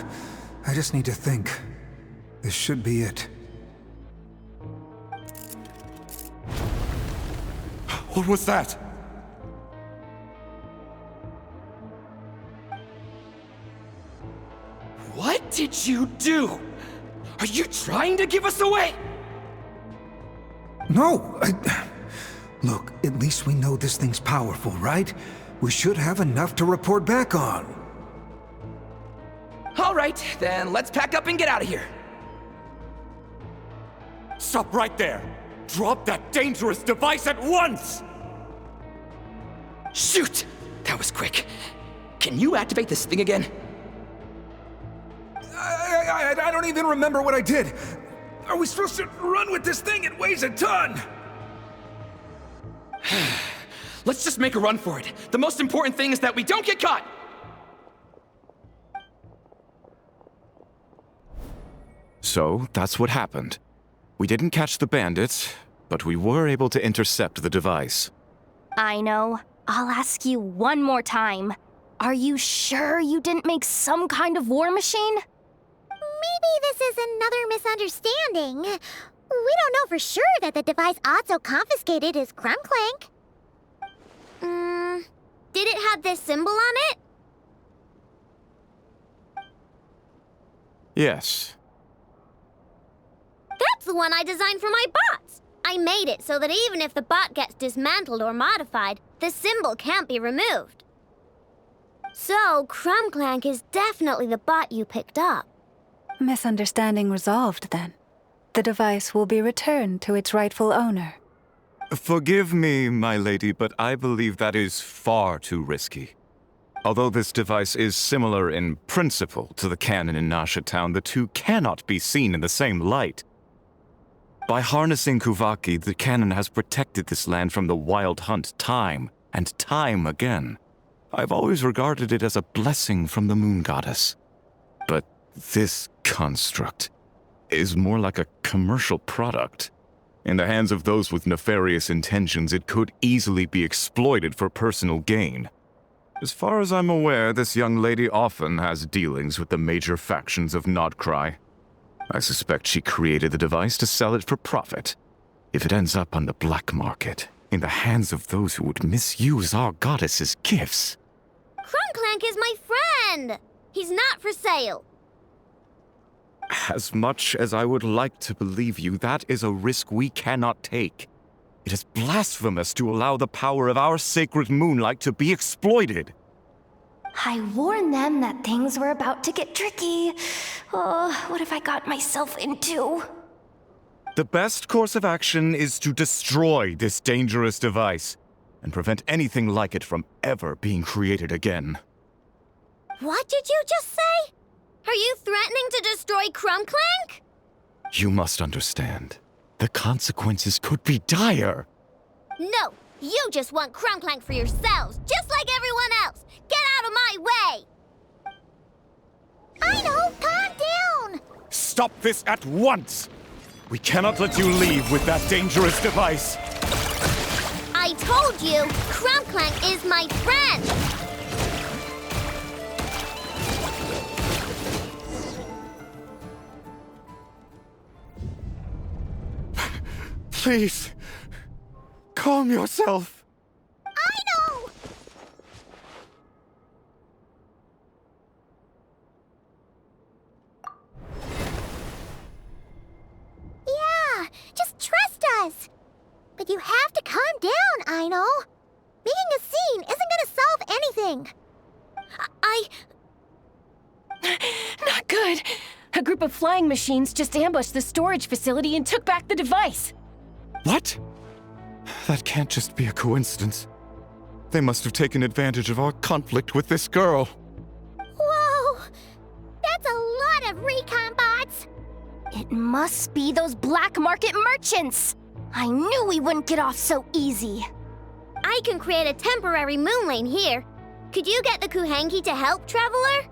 I just need to think. This should be it. What was that? What did you do? Are you trying to give us away? No! Look, at least we know this thing's powerful, right? We should have enough to report back on. All right, then let's pack up and get out of here. Stop right there! Drop that dangerous device at once! Shoot! That was quick. Can you activate this thing again? I don't even remember what I did. Are we supposed to run with this thing? It weighs a ton! Let's just make a run for it. The most important thing is that we don't get caught! So, that's what happened. We didn't catch the bandits, but we were able to intercept the device. I know. I'll ask you one more time. Are you sure you didn't make some kind of war machine? Maybe this is another misunderstanding. We don't know for sure that the device Otso confiscated is clink. Did it have this symbol on it? Yes. That's the one I designed for my bots. I made it so that even if the bot gets dismantled or modified, the symbol can't be removed. So, clank is definitely the bot you picked up. Misunderstanding resolved, then. The device will be returned to its rightful owner. Forgive me, my lady, but I believe that is far too risky. Although this device is similar in principle to the cannon in Nasha Town, the two cannot be seen in the same light. By harnessing Kuvaki, the cannon has protected this land from the wild hunt time and time again. I've always regarded it as a blessing from the moon goddess. But this construct is more like a commercial product. In the hands of those with nefarious intentions, it could easily be exploited for personal gain. As far as I'm aware, this young lady often has dealings with the major factions of Nodcry. I suspect she created the device to sell it for profit. If it ends up on the black market, in the hands of those who would misuse our goddess's gifts... Clank is my friend! He's not for sale. As much as I would like to believe you, that is a risk we cannot take. It is blasphemous to allow the power of our sacred moonlight to be exploited. I warned them that things were about to get tricky. Oh, what have I got myself into? The best course of action is to destroy this dangerous device and prevent anything like it from ever being created again. What did you just say? Are you threatening to destroy clink? You must understand. The consequences could be dire. No, you just want clink for yourselves, just like everyone else. Get out of my way! I know, calm down! Stop this at once! We cannot let you leave with that dangerous device. I told you, clink is my friend! Please, calm yourself. I know! Yeah, just trust us. But you have to calm down, I know. Making a scene isn't gonna solve anything. Not good. A group of flying machines just ambushed the storage facility and took back the device. What? That can't just be a coincidence. They must have taken advantage of our conflict with this girl. Whoa! That's a lot of recon bots! It must be those black market merchants! I knew we wouldn't get off so easy. I can create a temporary moon lane here. Could you get the Kuhangi to help, Traveler?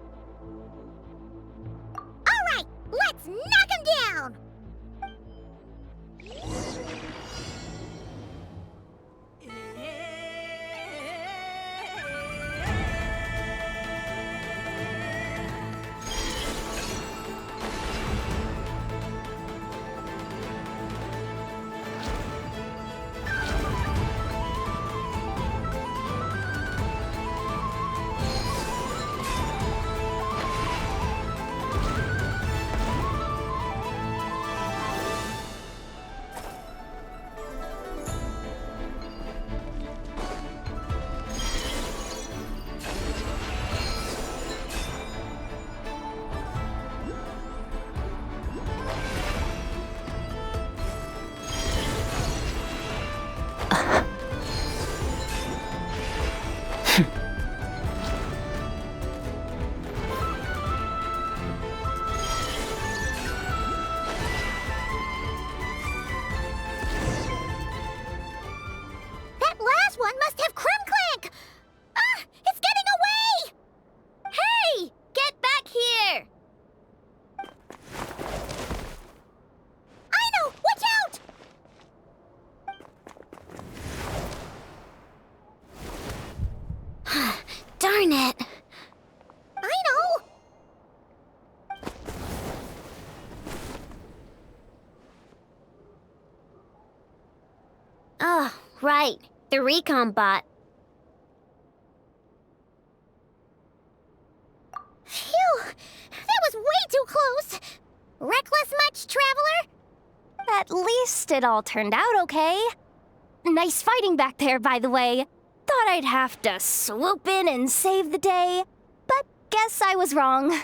Alright, let's knock him down! Darn it. I know! Oh, right. The recon bot. Phew! That was way too close! Reckless much, Traveler? At least it all turned out okay. Nice fighting back there, by the way. Thought I'd have to swoop in and save the day, but guess I was wrong.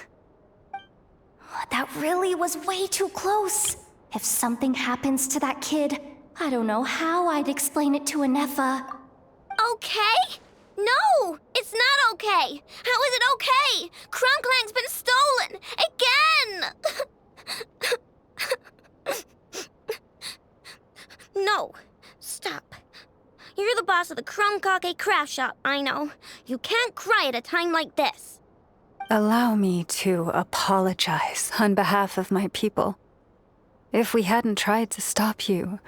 That really was way too close. If something happens to that kid, I don't know how I'd explain it to Anefa. Okay? No, it's not okay. How is it okay? Clank's been stolen again. No, stop. You're the boss of the Chromkake craft shop, I know. You can't cry at a time like this. Allow me to apologize on behalf of my people. If we hadn't tried to stop you,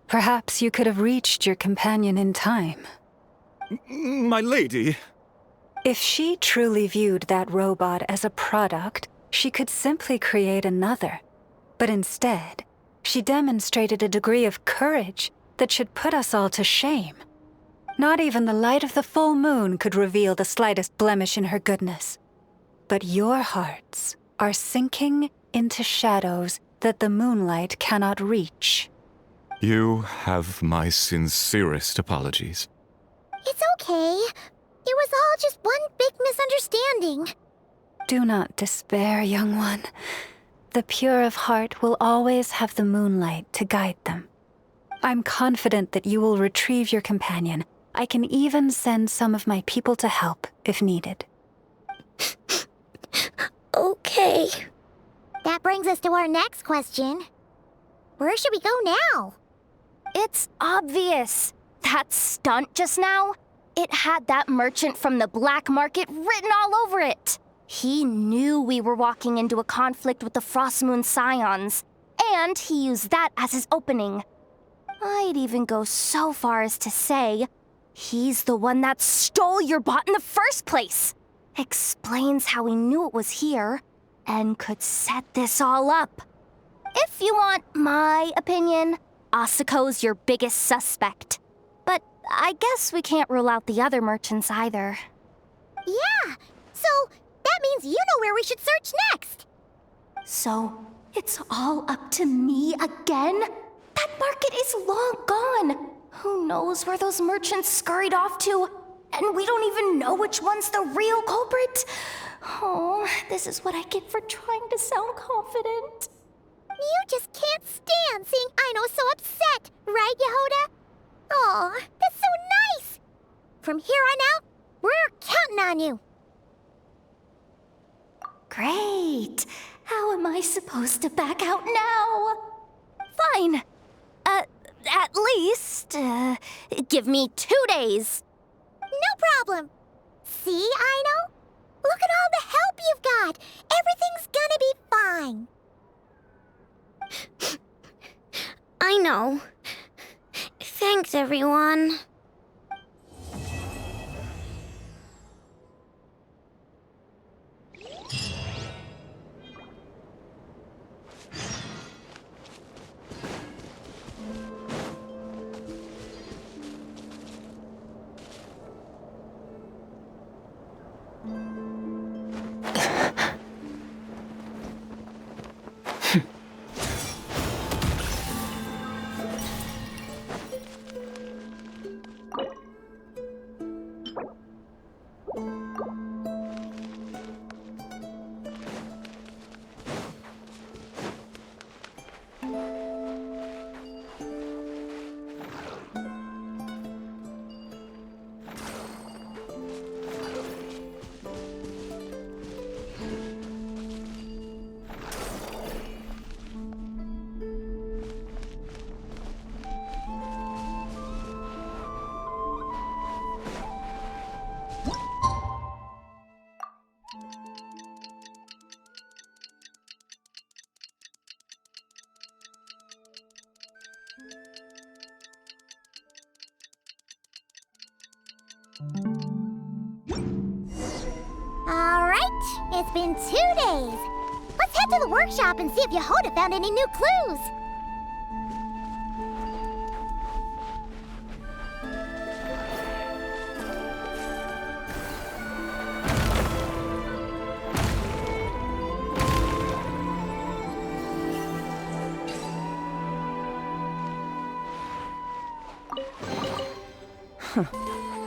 perhaps you could have reached your companion in time. My lady. If she truly viewed that robot as a product, she could simply create another. But instead, she demonstrated a degree of courage that should put us all to shame. Not even the light of the full moon could reveal the slightest blemish in her goodness. But your hearts are sinking into shadows that the moonlight cannot reach. You have my sincerest apologies. It's okay. It was all just one big misunderstanding. Do not despair, young one. The pure of heart will always have the moonlight to guide them. I'm confident that you will retrieve your companion. I can even send some of my people to help if needed. Okay. That brings us to our next question. Where should we go now? It's obvious. That stunt just now, it had that merchant from the black market written all over it. He knew we were walking into a conflict with the Frostmoon Scions, and he used that as his opening. I'd even go so far as to say, he's the one that stole your bot in the first place. Explains how he knew it was here, and could set this all up. If you want my opinion, Asuko's your biggest suspect. But I guess we can't rule out the other merchants either. Yeah, so that means you know where we should search next. So, it's all up to me again? That market is long gone. Who knows where those merchants scurried off to? And we don't even know which one's the real culprit. Oh, this is what I get for trying to sound confident. You just can't stand seeing Aino so upset, right, Yehoda? Aw, that's so nice! From here on out, we're counting on you. Great. How am I supposed to back out now? Fine. At least, give me 2 days. No problem. See, Aino? Look at all the help you've got. Everything's gonna be fine. I know. Thanks, everyone. All right, it's been 2 days. Let's head to the workshop and see if Yehoda found any new clues.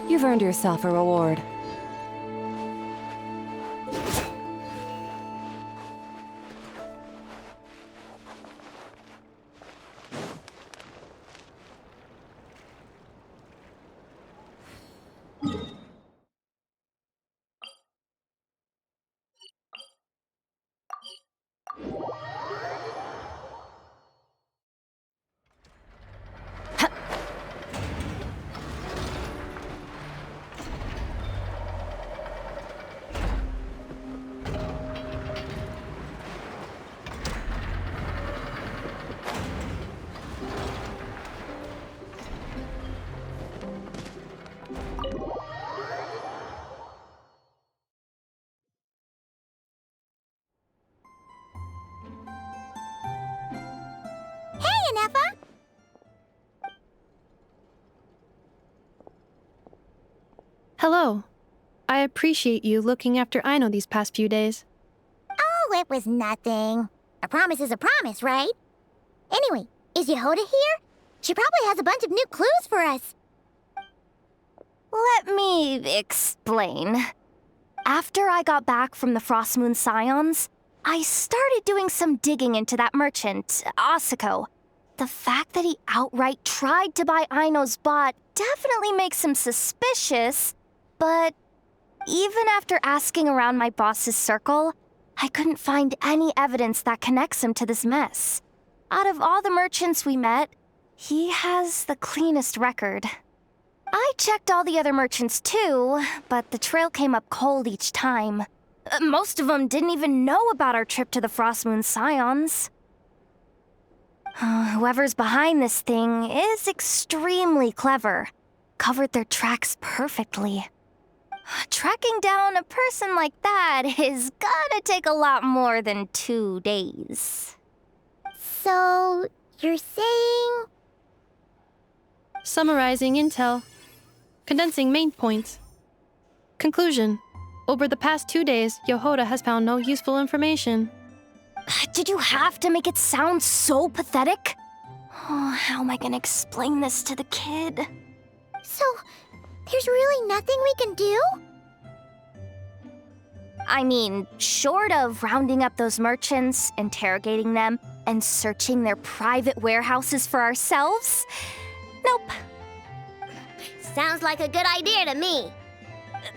You've earned yourself a reward. Hello. I appreciate you looking after Aino these past few days. Oh, it was nothing. A promise is a promise, right? Anyway, is Yehoda here? She probably has a bunch of new clues for us. Let me explain. After I got back from the Frost Moon Scions, I started doing some digging into that merchant, Asako. The fact that he outright tried to buy Aino's bot definitely makes him suspicious, but even after asking around my boss's circle, I couldn't find any evidence that connects him to this mess. Out of all the merchants we met, he has the cleanest record. I checked all the other merchants too, but the trail came up cold each time. Most of them didn't even know about our trip to the Frost Moon Scions. Whoever's behind this thing is extremely clever. Covered their tracks perfectly. Tracking down a person like that is gonna take a lot more than 2 days. So, you're saying... Summarizing intel. Condensing main points. Conclusion. Over the past 2 days, Yohoda has found no useful information. Did you have to make it sound so pathetic? Oh, how am I gonna explain this to the kid? So, there's really nothing we can do? I mean, short of rounding up those merchants, interrogating them, and searching their private warehouses for ourselves? Nope. Sounds like a good idea to me.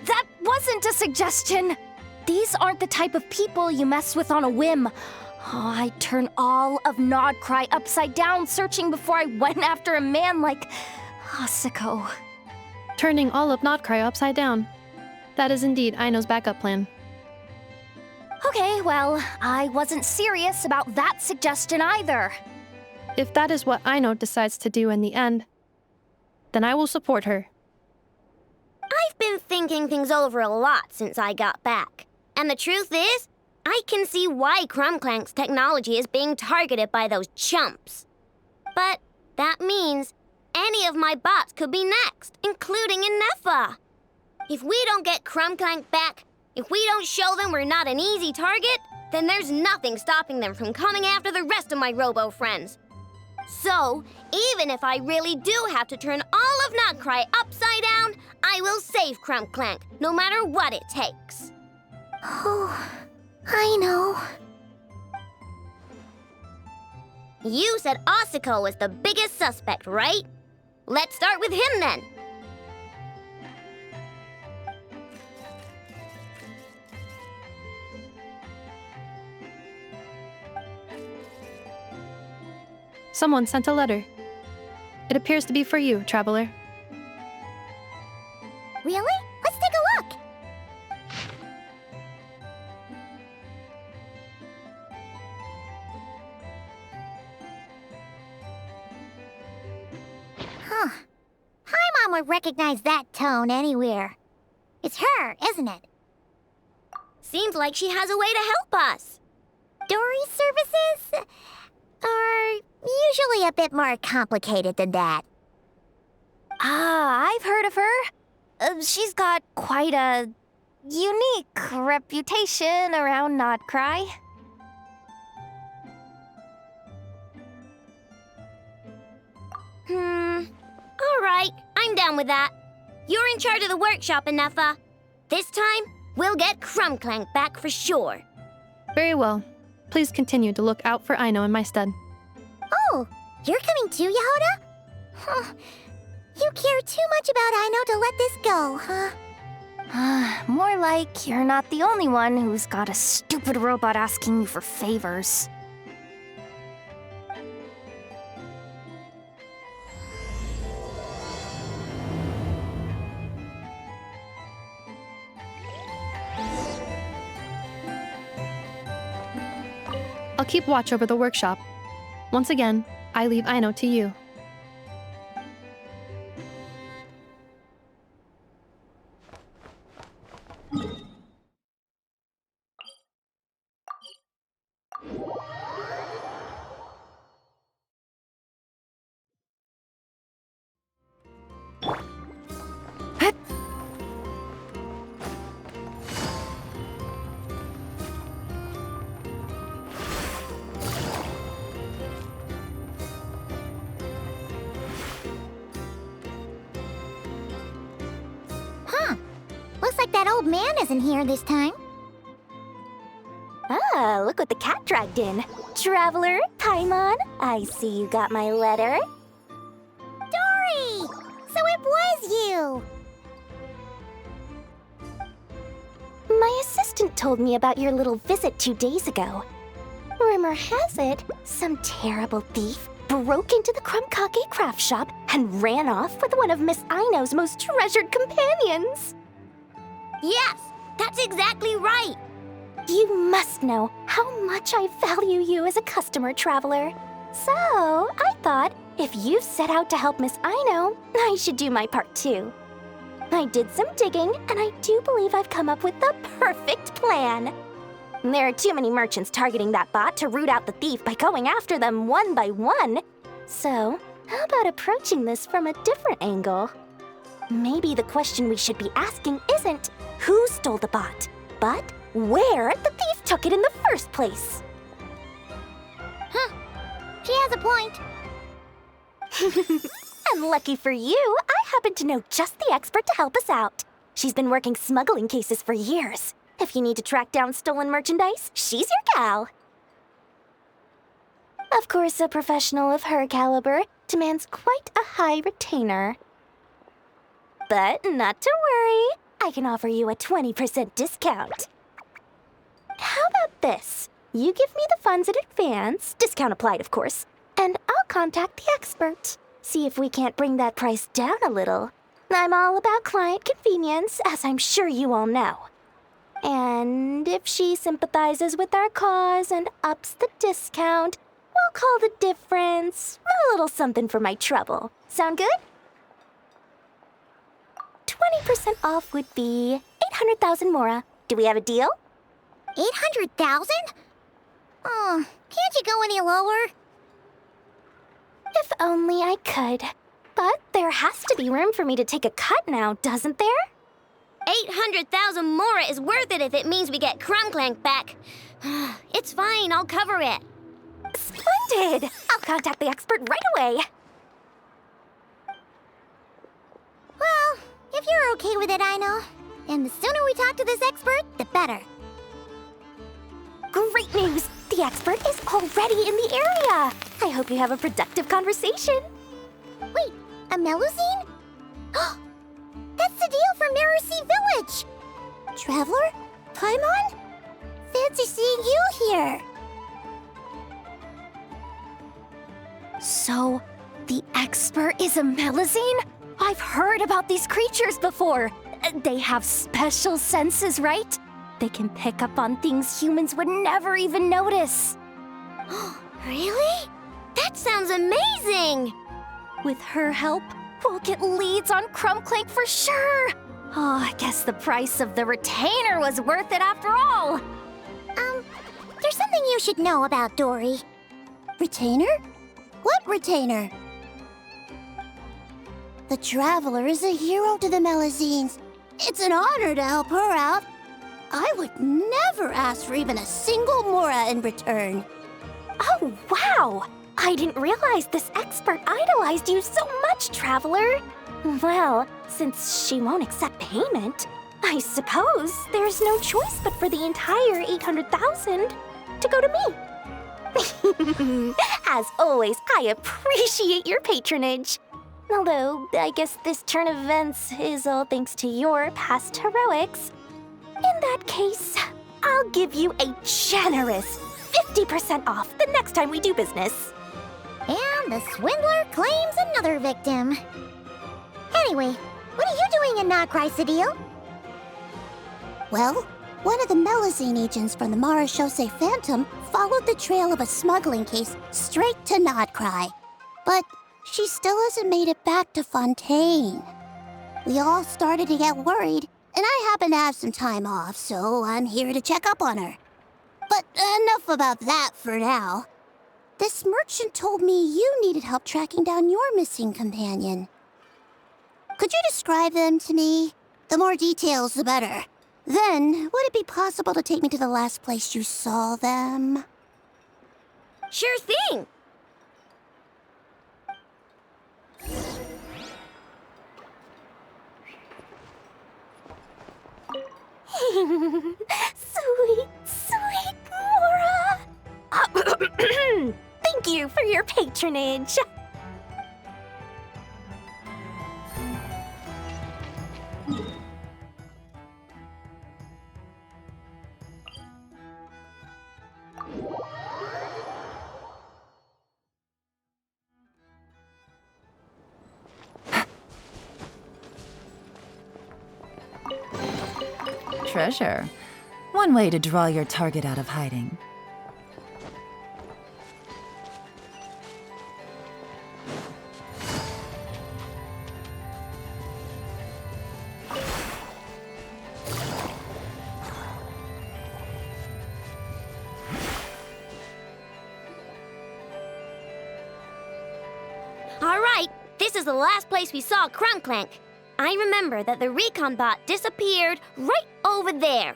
That wasn't a suggestion. These aren't the type of people you mess with on a whim. Oh, I'd turn all of Nodcry upside down searching before I went after a man like Asako. Turning all of Nodcry upside down. That is indeed Aino's backup plan. Okay, well, I wasn't serious about that suggestion either. If that is what Aino decides to do in the end, then I will support her. I've been thinking things over a lot since I got back. And the truth is, I can see why Clank's technology is being targeted by those chumps. But that means any of my bots could be next, including Inefa. If we don't get Clank back, if we don't show them we're not an easy target, then there's nothing stopping them from coming after the rest of my robo friends. So, even if I really do have to turn all of Nodcry upside down, I will save Clank, no matter what it takes. Oh, I know. You said Asako was the biggest suspect, right? Let's start with him then. Someone sent a letter. It appears to be for you, traveler. Really? Let's take a look! Huh. Paimon would recognize that tone anywhere. It's her, isn't it? Seems like she has a way to help us. Dory's services are usually a bit more complicated than that. Ah, I've heard of her. She's got quite a unique reputation around Nodcry. All right, I'm down with that. You're in charge of the workshop, Inefa. This time, we'll get Clank back for sure. Very well. Please continue to look out for Aino in my stead. Oh, you're coming too, Yohoda? Huh. You care too much about Aino to let this go, huh? More like you're not the only one who's got a stupid robot asking you for favors. I'll keep watch over the workshop. Once again, I leave Aino to you. that old man isn't here this time. Ah, look what the cat dragged in. Traveler, Paimon, I see you got my letter. Dory! So it was you! My assistant told me about your little visit 2 days ago. Rumor has it, some terrible thief broke into the Krumkake craft shop and ran off with one of Miss Aino's most treasured companions. Yes, that's exactly right. You must know how much I value you as a customer, Traveler. So, I thought if you've set out to help Miss Aino, I should do my part too. I did some digging, and I do believe I've come up with the perfect plan. There are too many merchants targeting that bot to root out the thief by going after them one by one. So, how about approaching this from a different angle? Maybe the question we should be asking isn't who stole the bot, but where the thief took it in the first place. Huh. She has a point. And lucky for you, I happen to know just the expert to help us out. She's been working smuggling cases for years. If you need to track down stolen merchandise, she's your gal. Of course, a professional of her caliber demands quite a high retainer. But not to worry, I can offer you a 20% discount. How about this? You give me the funds in advance, discount applied of course, and I'll contact the expert. See if we can't bring that price down a little. I'm all about client convenience, as I'm sure you all know. And if she sympathizes with our cause and ups the discount, we'll call the difference a little something for my trouble. Sound good? 20% off would be 800,000 mora. Do we have a deal? 800,000? Oh, can't you go any lower? If only I could. But there has to be room for me to take a cut now, doesn't there? 800,000 mora is worth it if it means we get clink back. It's fine, I'll cover it. Splendid! I'll contact the expert right away. Well, if you're okay with it, Aino. And the sooner we talk to this expert, the better. Great news! The expert is already in the area! I hope you have a productive conversation. Wait, a Melusine? That's the deal from Narusea Village! Traveler? Paimon? Fancy seeing you here! So, the expert is a Melusine? I've heard about these creatures before. They have special senses, right? They can pick up on things humans would never even notice. Really? That sounds amazing! With her help, we'll get leads on clink for sure. Oh, I guess the price of the retainer was worth it after all. There's something you should know about Dory. Retainer? What retainer? The Traveler is a hero to the Melusines. It's an honor to help her out. I would never ask for even a single mora in return. Oh, wow! I didn't realize this expert idolized you so much, Traveler. Well, since she won't accept payment, I suppose there's no choice but for the entire 800,000 to go to me. As always, I appreciate your patronage. Although, I guess this turn of events is all thanks to your past heroics. In that case, I'll give you a generous 50% off the next time we do business. And the swindler claims another victim. Anyway, what are you doing in Nochrysodile? Well, one of the Melusine agents from the Marechaussee Phantom followed the trail of a smuggling case straight to Nodcry. But she still hasn't made it back to Fontaine. We all started to get worried, and I happen to have some time off, so I'm here to check up on her. But enough about that for now. This merchant told me you needed help tracking down your missing companion. Could you describe them to me? The more details, the better. Then, would it be possible to take me to the last place you saw them? Sure thing! Sweet, sweet Mora. Thank you for your patronage. Treasure. One way to draw your target out of hiding. All right, this is the last place we saw clink. I remember that the recon bot disappeared right over there.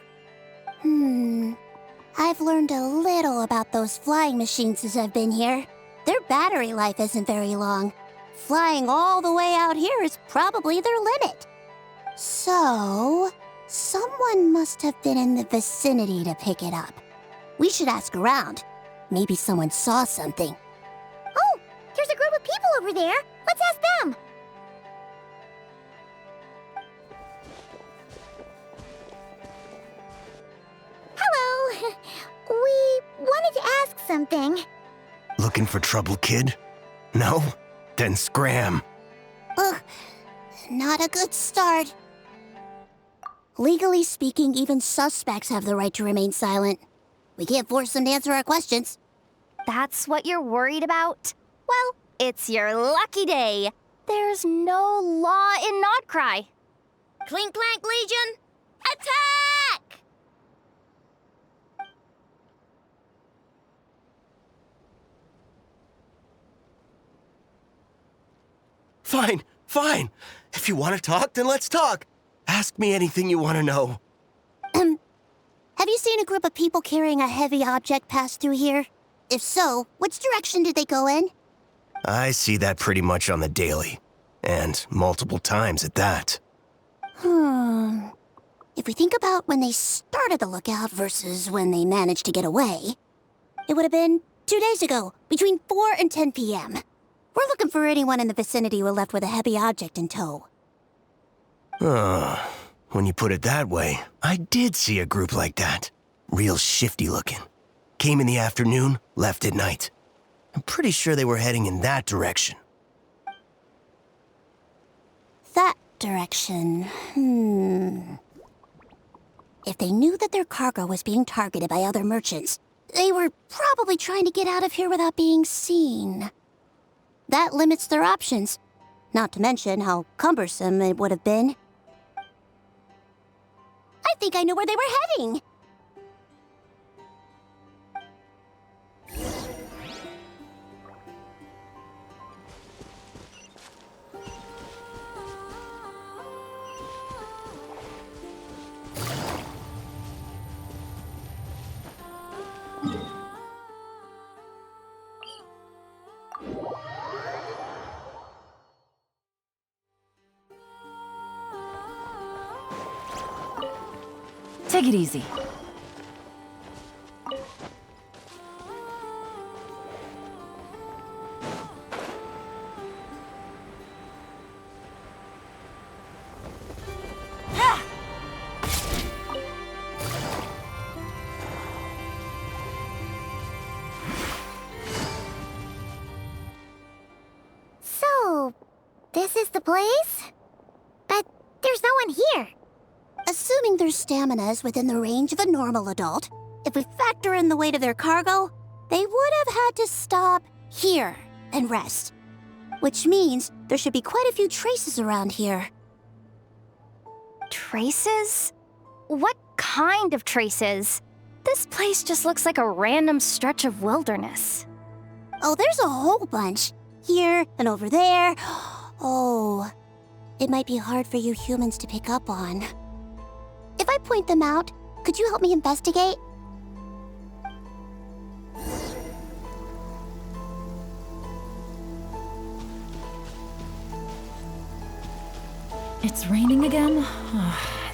I've learned a little about those flying machines since I've been here. Their battery life isn't very long. Flying all the way out here is probably their limit. So, someone must have been in the vicinity to pick it up. We should ask around. Maybe someone saw something. Oh, there's a group of people over there. Let's ask them. Hello. We wanted to ask something. Looking for trouble, kid? No? Then scram. Ugh, not a good start. Legally speaking, even suspects have the right to remain silent. We can't force them to answer our questions. That's what you're worried about? Well, it's your lucky day. There's no law in Nodcry. Clink Clank Legion, attack! Fine, fine. If you want to talk, then let's talk. Ask me anything you want to know. Have you seen a group of people carrying a heavy object pass through here? If so, which direction did they go in? I see that pretty much on the daily. And multiple times at that. If we think about when they started the lookout versus when they managed to get away, it would have been 2 days ago, between 4 and 10 p.m. We're looking for anyone in the vicinity who left with a heavy object in tow. When you put it that way, I did see a group like that. Real shifty looking. Came in the afternoon, left at night. I'm pretty sure they were heading in that direction. That direction, If they knew that their cargo was being targeted by other merchants, they were probably trying to get out of here without being seen. That limits their options, not to mention how cumbersome it would have been. I think I know where they were heading. Take it easy. So, this is the place? But there's no one here. Assuming their stamina is within the range of a normal adult, if we factor in the weight of their cargo, they would have had to stop here and rest. Which means there should be quite a few traces around here. Traces? What kind of traces? This place just looks like a random stretch of wilderness. Oh, there's a whole bunch. Here and over there. Oh, it might be hard for you humans to pick up on. If I point them out, could you help me investigate? It's raining again?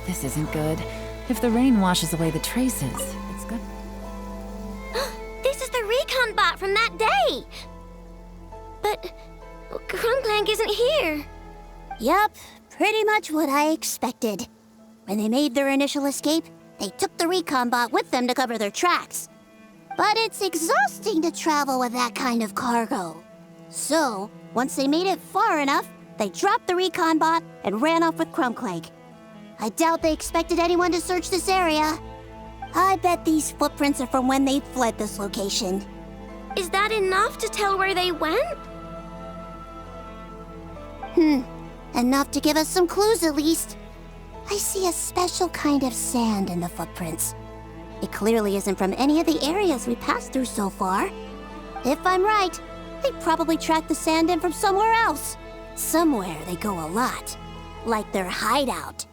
This isn't good. If the rain washes away the traces, it's good. This is the recon bot from that day! But clink isn't here. Yup, pretty much what I expected. When they made their initial escape, they took the recon bot with them to cover their tracks. But it's exhausting to travel with that kind of cargo. So, once they made it far enough, they dropped the recon bot and ran off with clank. I doubt they expected anyone to search this area. I bet these footprints are from when they fled this location. Is that enough to tell where they went? Enough to give us some clues at least. I see a special kind of sand in the footprints. It clearly isn't from any of the areas we passed through so far. If I'm right, they probably tracked the sand in from somewhere else. Somewhere they go a lot. Like their hideout.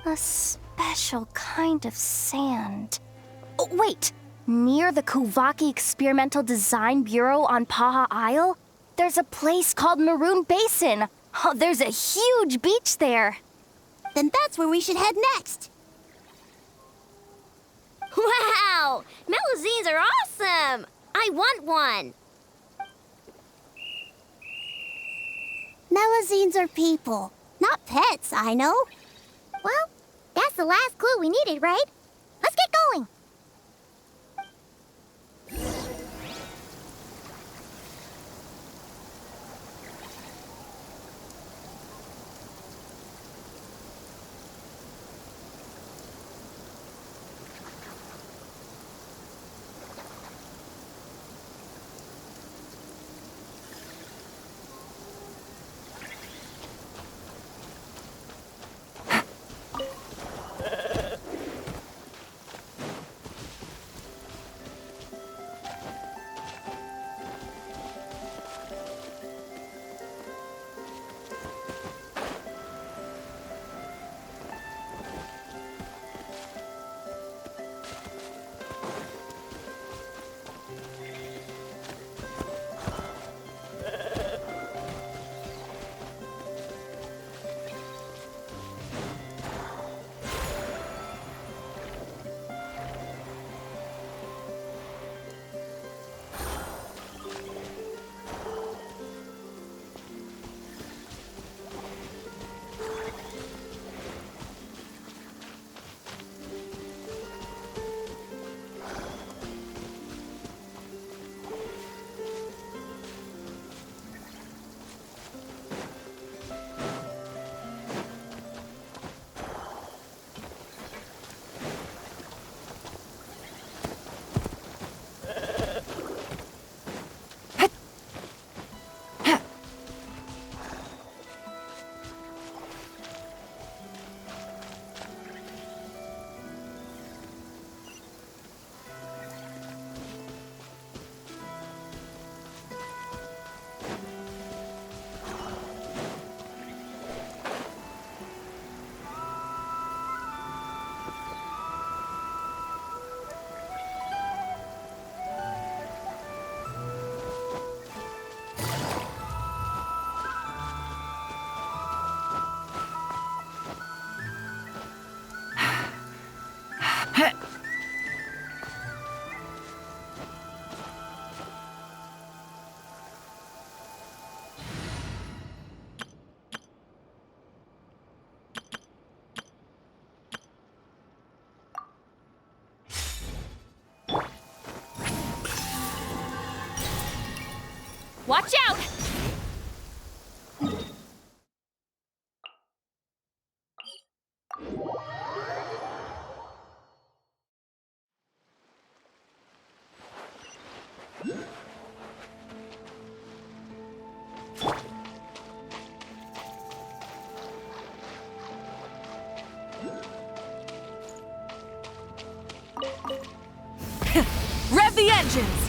A special kind of sand. Oh, wait! Near the Kuvaki Experimental Design Bureau on Paha Isle, there's a place called Maroon Basin. Oh, there's a huge beach there. Then that's where we should head next. Wow! Melazines are awesome! I want one! Melazines are people, not pets, I know. Well, that's the last clue we needed, right? Let's get going! Watch out! Rev the engines!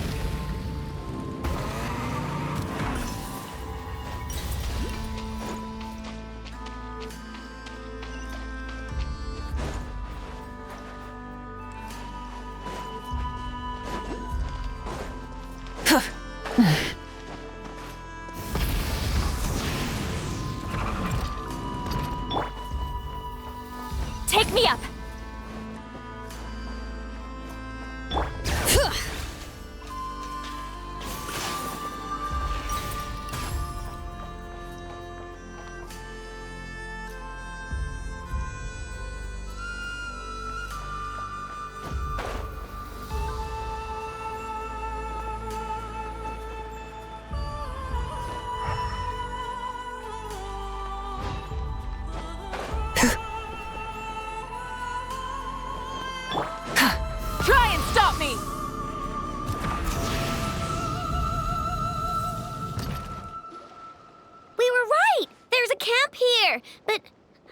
here, but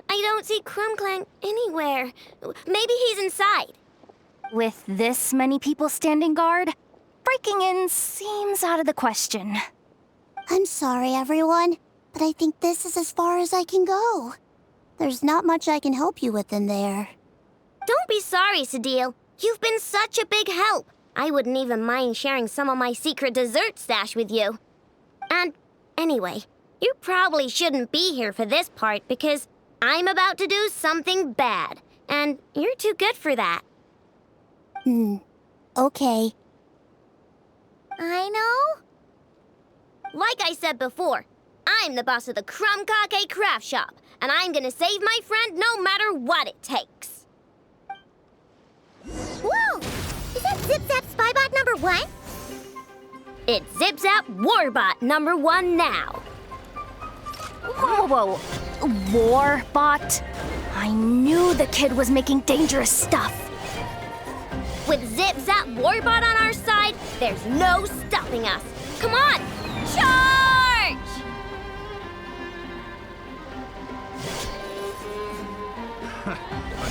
I don't see clank anywhere. Maybe he's inside. With this many people standing guard, breaking in seems out of the question. I'm sorry, everyone, but I think this is as far as I can go. There's not much I can help you with in there. Don't be sorry, Sadil. You've been such a big help. I wouldn't even mind sharing some of my secret dessert stash with you. And anyway, you probably shouldn't be here for this part because I'm about to do something bad, and you're too good for that. Okay. I know. Like I said before, I'm the boss of the Crumb Kake Craft Shop, and I'm gonna save my friend no matter what it takes. Whoa! Is that Zip Zap Spybot number 1? It's Zip Zap Warbot number 1 now. Whoa. Warbot? I knew the kid was making dangerous stuff. With Zip Zap Warbot on our side, there's no stopping us. Come on, charge!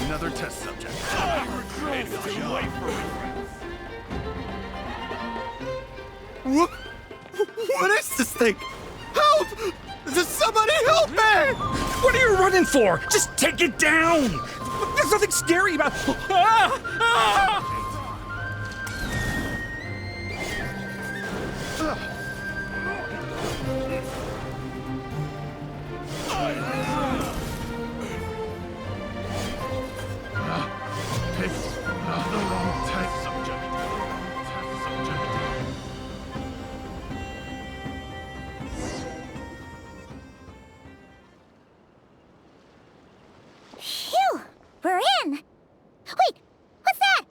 Another test subject. What is this thing? Help! Does somebody help me? What are you running for? Just take it down! There's nothing scary about... Phew! We're in! Wait! What's that?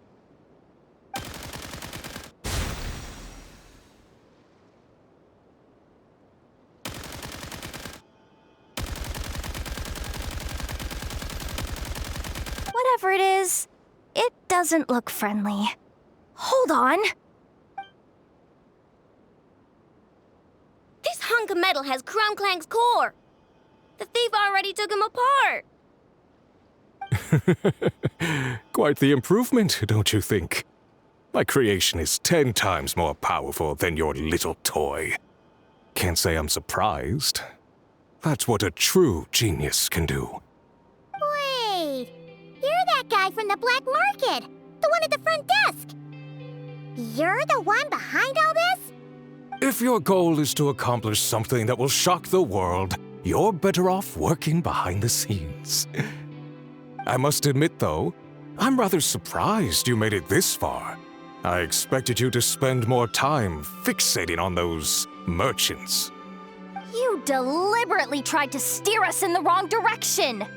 Whatever it is, it doesn't look friendly. Hold on. This hunk of metal has Clank's core. The thief already took him apart. Quite the improvement, don't you think? My creation is 10 times more powerful than your little toy. Can't say I'm surprised. That's what a true genius can do. Wait! You're that guy from the black market! The one at the front desk! You're the one behind all this? If your goal is to accomplish something that will shock the world, you're better off working behind the scenes. I must admit, though, I'm rather surprised you made it this far. I expected you to spend more time fixating on those merchants. You deliberately tried to steer us in the wrong direction!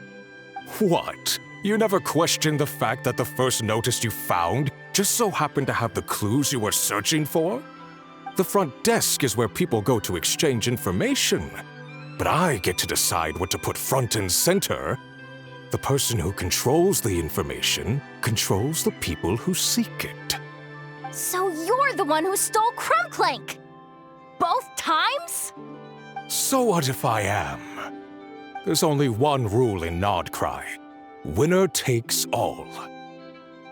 What? You never questioned the fact that the first notice you found just so happened to have the clues you were searching for? The front desk is where people go to exchange information. But I get to decide what to put front and center. The person who controls the information controls the people who seek it. So you're the one who stole Clank! Both times? So what if I am? There's only one rule in Nodcry. Winner takes all.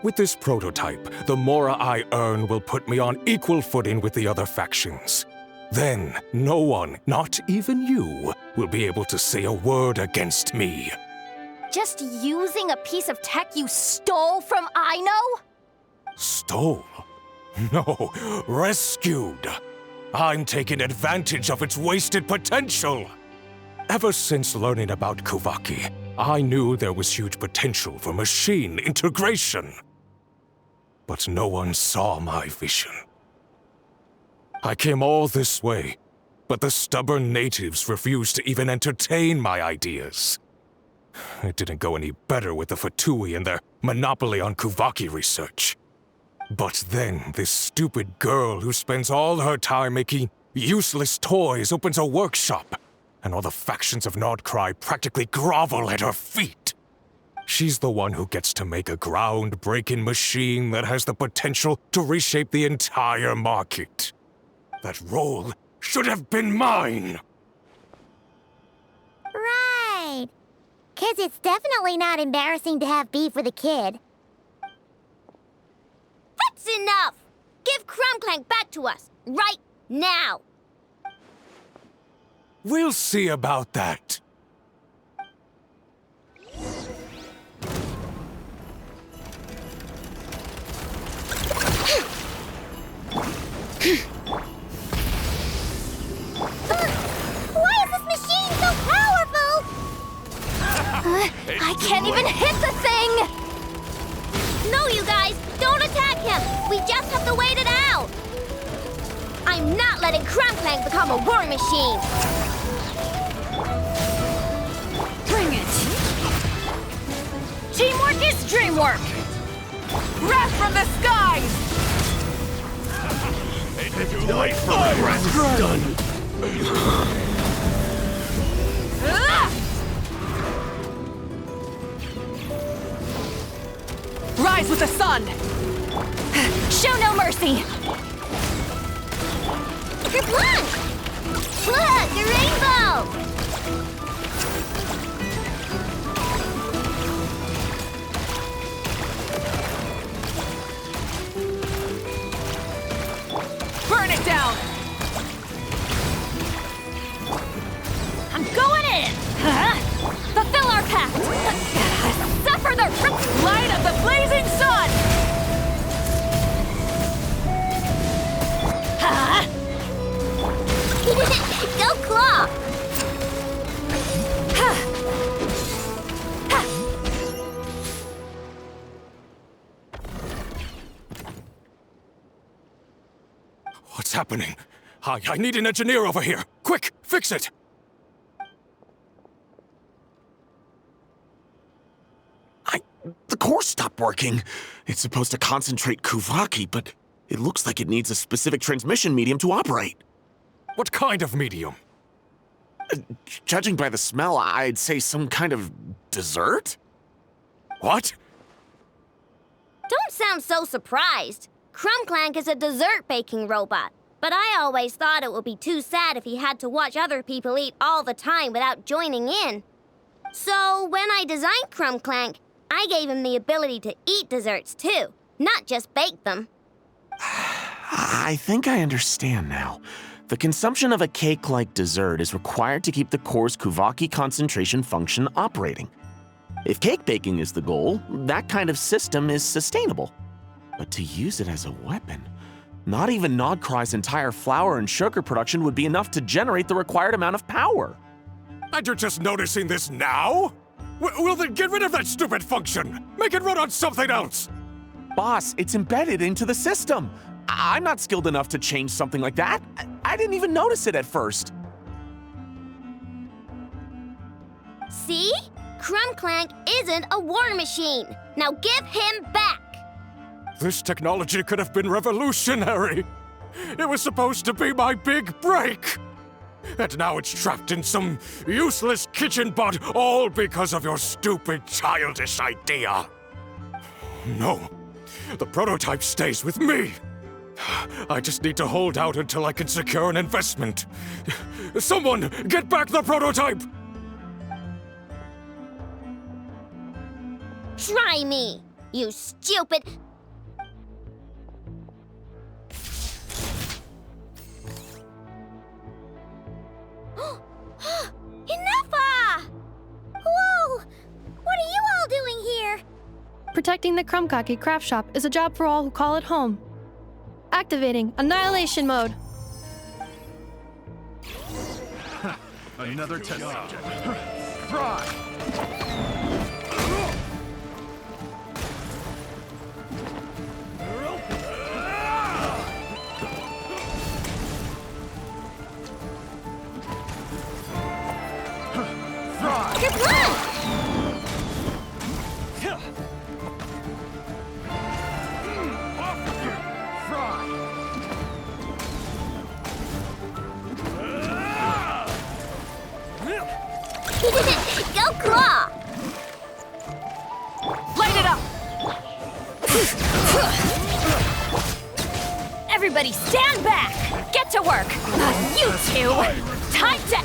With this prototype, the Mora I earn will put me on equal footing with the other factions. Then, no one, not even you, will be able to say a word against me. Just using a piece of tech you stole from Aino? Stole? No, rescued. I'm taking advantage of its wasted potential. Ever since learning about Kuvaki, I knew there was huge potential for machine integration. But no one saw my vision. I came all this way, but the stubborn natives refused to even entertain my ideas. It didn't go any better with the Fatui and their monopoly on Kuvaki research. But then, this stupid girl who spends all her time making useless toys opens a workshop, and all the factions of Nodcry practically grovel at her feet. She's the one who gets to make a groundbreaking machine that has the potential to reshape the entire market. That role should have been mine! Right! 'Cause it's definitely not embarrassing to have beef with a kid. That's enough! Give Clank back to us, right now! We'll see about that. Why is this machine so powerful? I can't even hit the thing! No, you guys! Don't attack him! We just have to wait it out! I'm not letting Clank become a war machine! Bring it! Teamwork is dreamwork! Wrath from the skies! Wait for my rest done. Rise with the sun! Show no mercy! Kerplunk! Look, a rainbow! Burn it down! I'm going in! Fulfill our pact! Suffer the light of the blazing sun! Go Claw! What's happening? I need an engineer over here. Quick, fix it! The core stopped working. It's supposed to concentrate Kuvaki, but it looks like it needs a specific transmission medium to operate. What kind of medium? Judging by the smell, I'd say some kind of dessert? What? Don't sound so surprised. Clank is a dessert baking robot, but I always thought it would be too sad if he had to watch other people eat all the time without joining in. So when I designed Clank, I gave him the ability to eat desserts too, not just bake them. I think I understand now. The consumption of a cake-like dessert is required to keep the core's Kuvaki concentration function operating. If cake baking is the goal, that kind of system is sustainable. But to use it as a weapon, not even Nodcry's entire flour and sugar production would be enough to generate the required amount of power. And you're just noticing this now? Well then get rid of that stupid function! Make it run on something else! Boss, it's embedded into the system. I'm not skilled enough to change something like that. I didn't even notice it at first. See? Clank isn't a war machine. Now give him back! This technology could have been revolutionary! It was supposed to be my big break! And now it's trapped in some useless kitchen bot, all because of your stupid, childish idea. No, the prototype stays with me. I just need to hold out until I can secure an investment. Someone, get back the prototype! Try me, you stupid... Enough! Whoa! What are you all doing here? Protecting the Krumkake craft shop is a job for all who call it home. Activating Annihilation Mode. Another test subject. Fry! Go Claw! Light it up! Everybody stand back! Get to work! You two! Time to...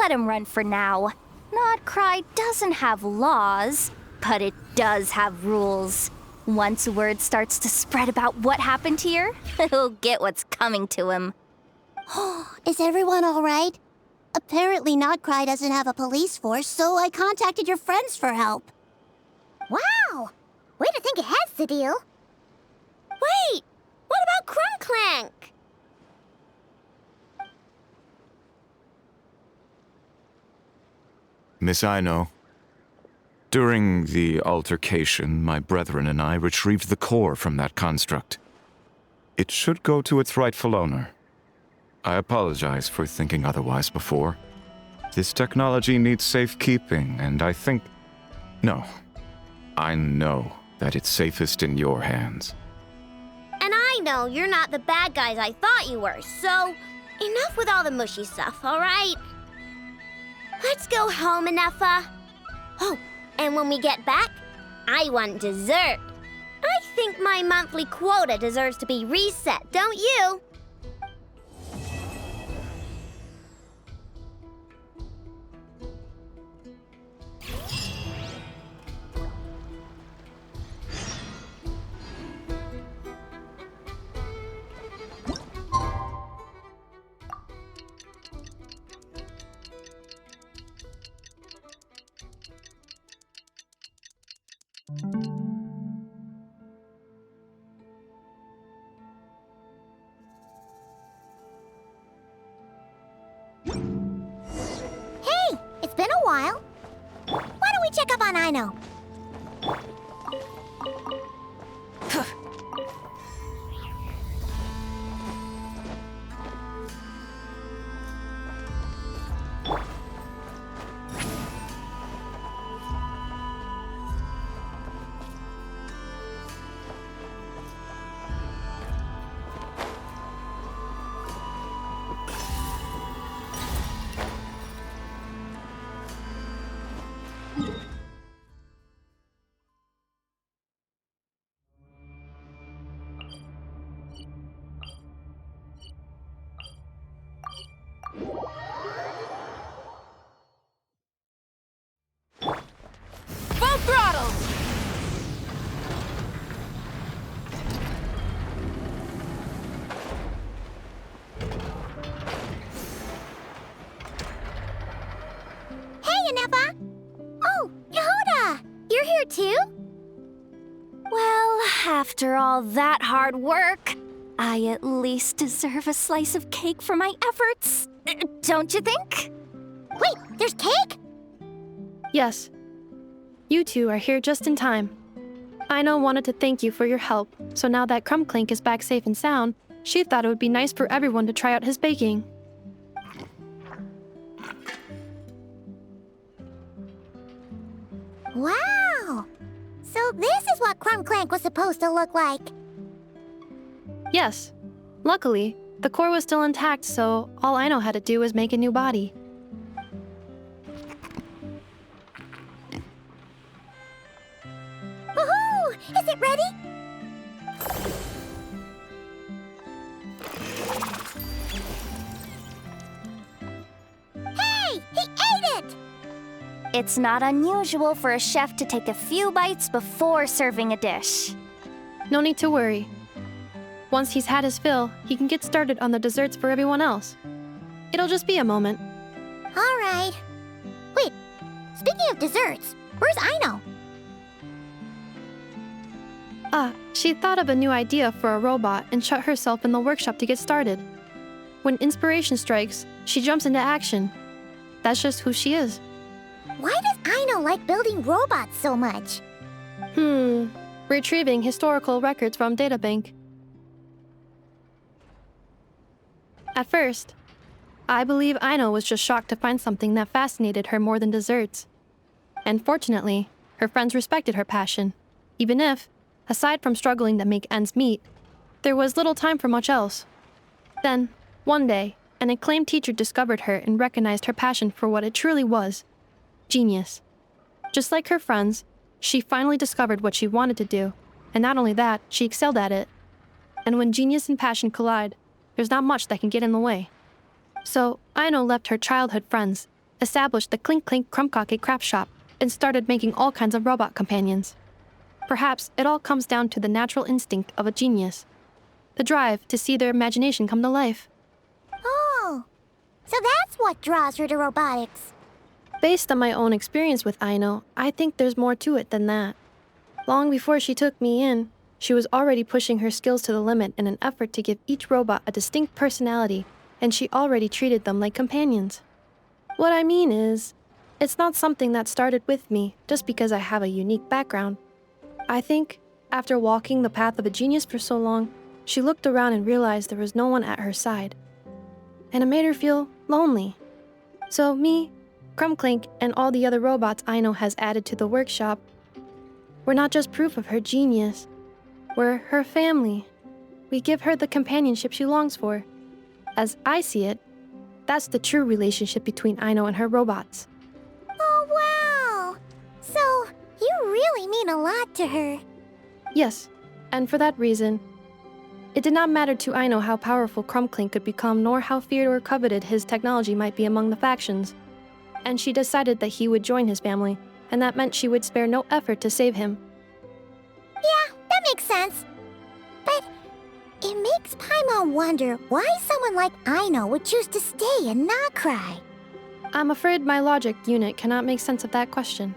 let him run for now. Nodcry doesn't have laws, but it does have rules. Once word starts to spread about what happened here, he'll get what's coming to him. Is everyone all right? Apparently Nodcry doesn't have a police force, so I contacted your friends for help. Wow! Way to think ahead, Sadil. Wait! What about clink? Miss Aino, during the altercation, my brethren and I retrieved the core from that construct. It should go to its rightful owner. I apologize for thinking otherwise before. This technology needs safekeeping, and I think... No. I know that it's safest in your hands. And I know you're not the bad guys I thought you were, so enough with all the mushy stuff, all right? Let's go home, Inefa. Oh, and when we get back, I want dessert. I think my monthly quota deserves to be reset, don't you? Hey, it's been a while. Why don't we check up on Aino? Full throttle! Hey, Inefa! Oh, Yehuda! You're here too? Well, after all that hard work, I at least deserve a slice of cake for my efforts. Don't you think? Wait, there's cake? Yes. You two are here just in time. Aino wanted to thank you for your help, so now that clink is back safe and sound, she thought it would be nice for everyone to try out his baking. Wow! So this is what clank was supposed to look like. Yes. Luckily, the core was still intact, so all Aino had to do was make a new body. Woohoo! Is it ready? Hey! He ate it! It's not unusual for a chef to take a few bites before serving a dish. No need to worry. Once he's had his fill, he can get started on the desserts for everyone else. It'll just be a moment. All right. Wait, speaking of desserts, where's Aino? She thought of a new idea for a robot and shut herself in the workshop to get started. When inspiration strikes, she jumps into action. That's just who she is. Why does Aino like building robots so much? Retrieving historical records from databank. At first, I believe Aino was just shocked to find something that fascinated her more than desserts. And fortunately, her friends respected her passion, even if, aside from struggling to make ends meet, there was little time for much else. Then, one day, an acclaimed teacher discovered her and recognized her passion for what it truly was: genius. Just like her friends, she finally discovered what she wanted to do, and not only that, she excelled at it. And when genius and passion collide, there's not much that can get in the way. So, Aino left her childhood friends established the Clink Clink Krumkake craft shop, and started making all kinds of robot companions. Perhaps it all comes down to the natural instinct of a genius, the drive to see their imagination come to life. Oh, so that's what draws her to robotics. Based on my own experience with Aino, I think there's more to it than that. Long before she took me in, she was already pushing her skills to the limit in an effort to give each robot a distinct personality, and she already treated them like companions. What I mean is, it's not something that started with me just because I have a unique background. I think, after walking the path of a genius for so long, she looked around and realized there was no one at her side. And it made her feel lonely. So me, Clink, and all the other robots Aino has added to the workshop, we're not just proof of her genius. We're her family. We give her the companionship she longs for. As I see it, that's the true relationship between Aino and her robots. Oh, wow! So, you really mean a lot to her. Yes, and for that reason, it did not matter to Aino how powerful Clink could become, nor how feared or coveted his technology might be among the factions. And she decided that he would join his family, and that meant she would spare no effort to save him. Yeah, that makes sense. But it makes Paimon wonder why someone like Aino would choose to stay and not cry. I'm afraid my logic unit cannot make sense of that question.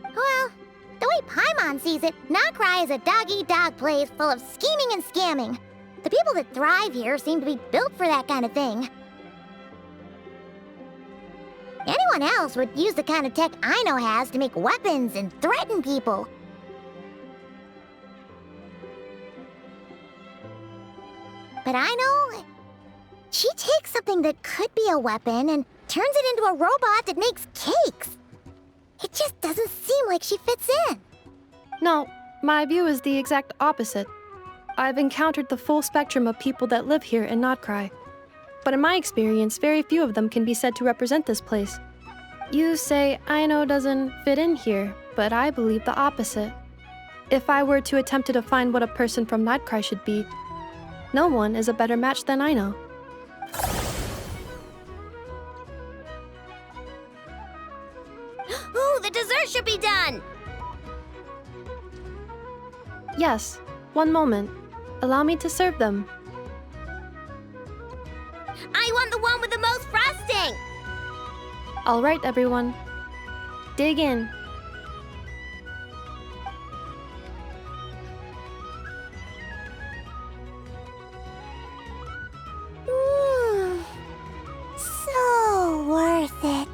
Well, the way Paimon sees it, Nokrai is a dog-eat-dog place full of scheming and scamming. The people that thrive here seem to be built for that kind of thing. Anyone else would use the kind of tech Aino has to make weapons and threaten people. But Aino, she takes something that could be a weapon and turns it into a robot that makes cakes. It just doesn't seem like she fits in. No, my view is the exact opposite. I've encountered the full spectrum of people that live here in Notcry. But in my experience, very few of them can be said to represent this place. You say Aino doesn't fit in here, but I believe the opposite. If I were to attempt to define what a person from Notcry should be, no one is a better match than Aino. Ooh, the dessert should be done! Yes, one moment. Allow me to serve them. I want the one with the most frosting! All right, everyone. Dig in. So worth it.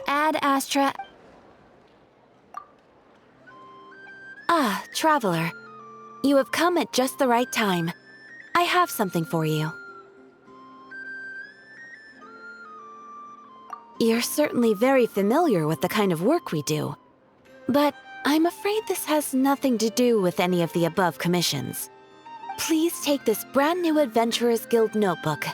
Ad Astra. Ah, traveler. You have come at just the right time. I have something for you. You're certainly very familiar with the kind of work we do. But I'm afraid this has nothing to do with any of the above commissions. Please take this brand new Adventurers Guild notebook.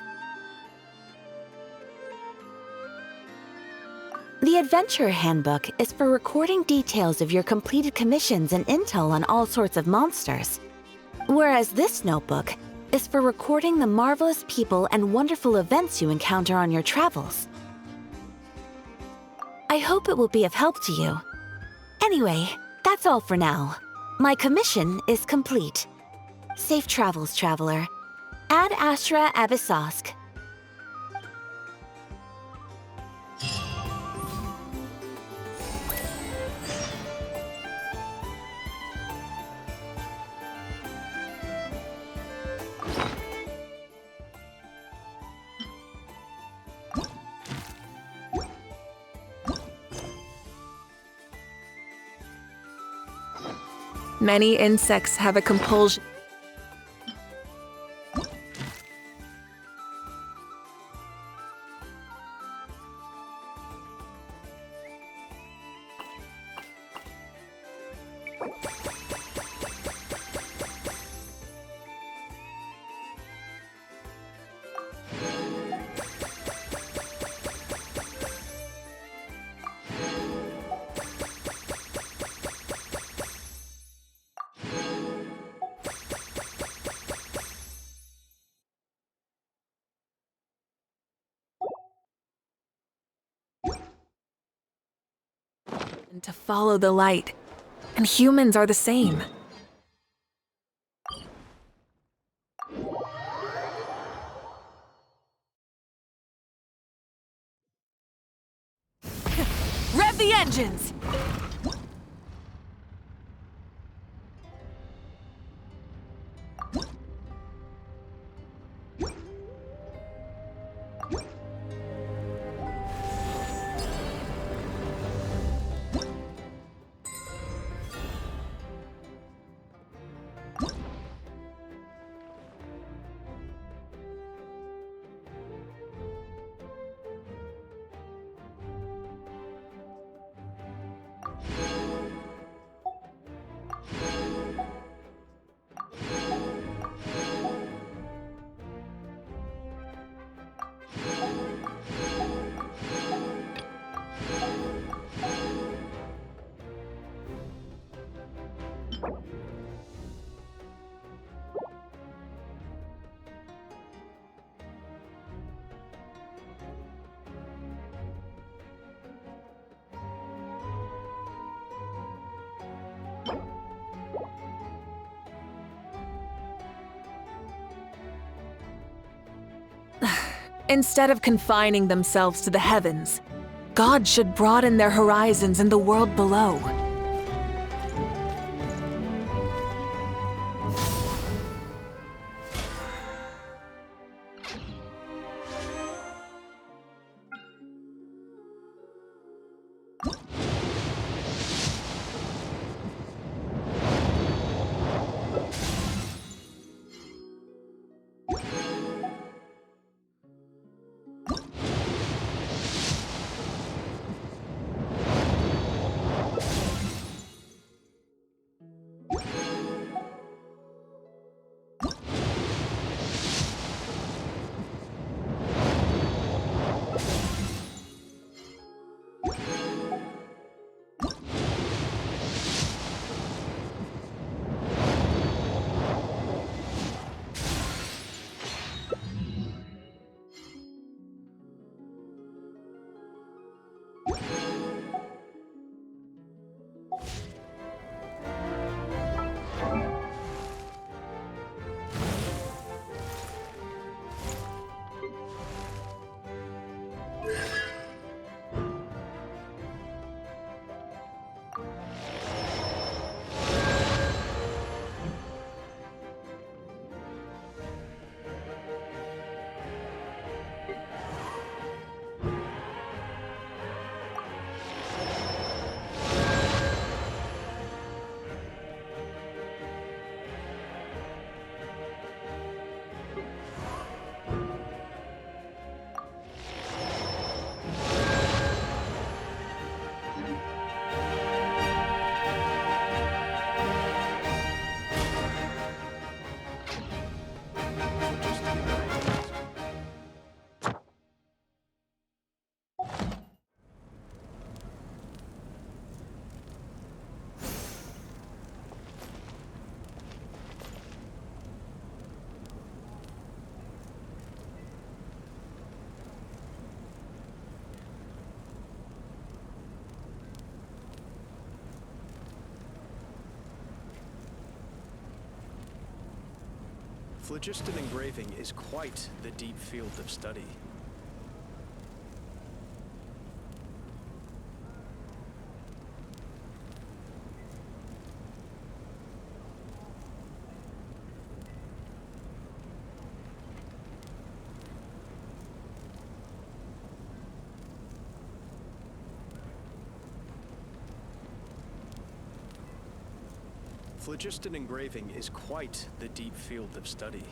The Adventurer Handbook is for recording details of your completed commissions and intel on all sorts of monsters. Whereas this notebook is for recording the marvelous people and wonderful events you encounter on your travels. I hope it will be of help to you. Anyway, that's all for now. My commission is complete. Safe travels, traveler. Ad Astra Abyssosk. Many insects have a compulsion. To follow the light, and humans are the same. Rev the engines! Instead of confining themselves to the heavens, God should broaden their horizons in the world below. Phlogiston engraving is quite the deep field of study. Phlogiston engraving is quite the deep field of study.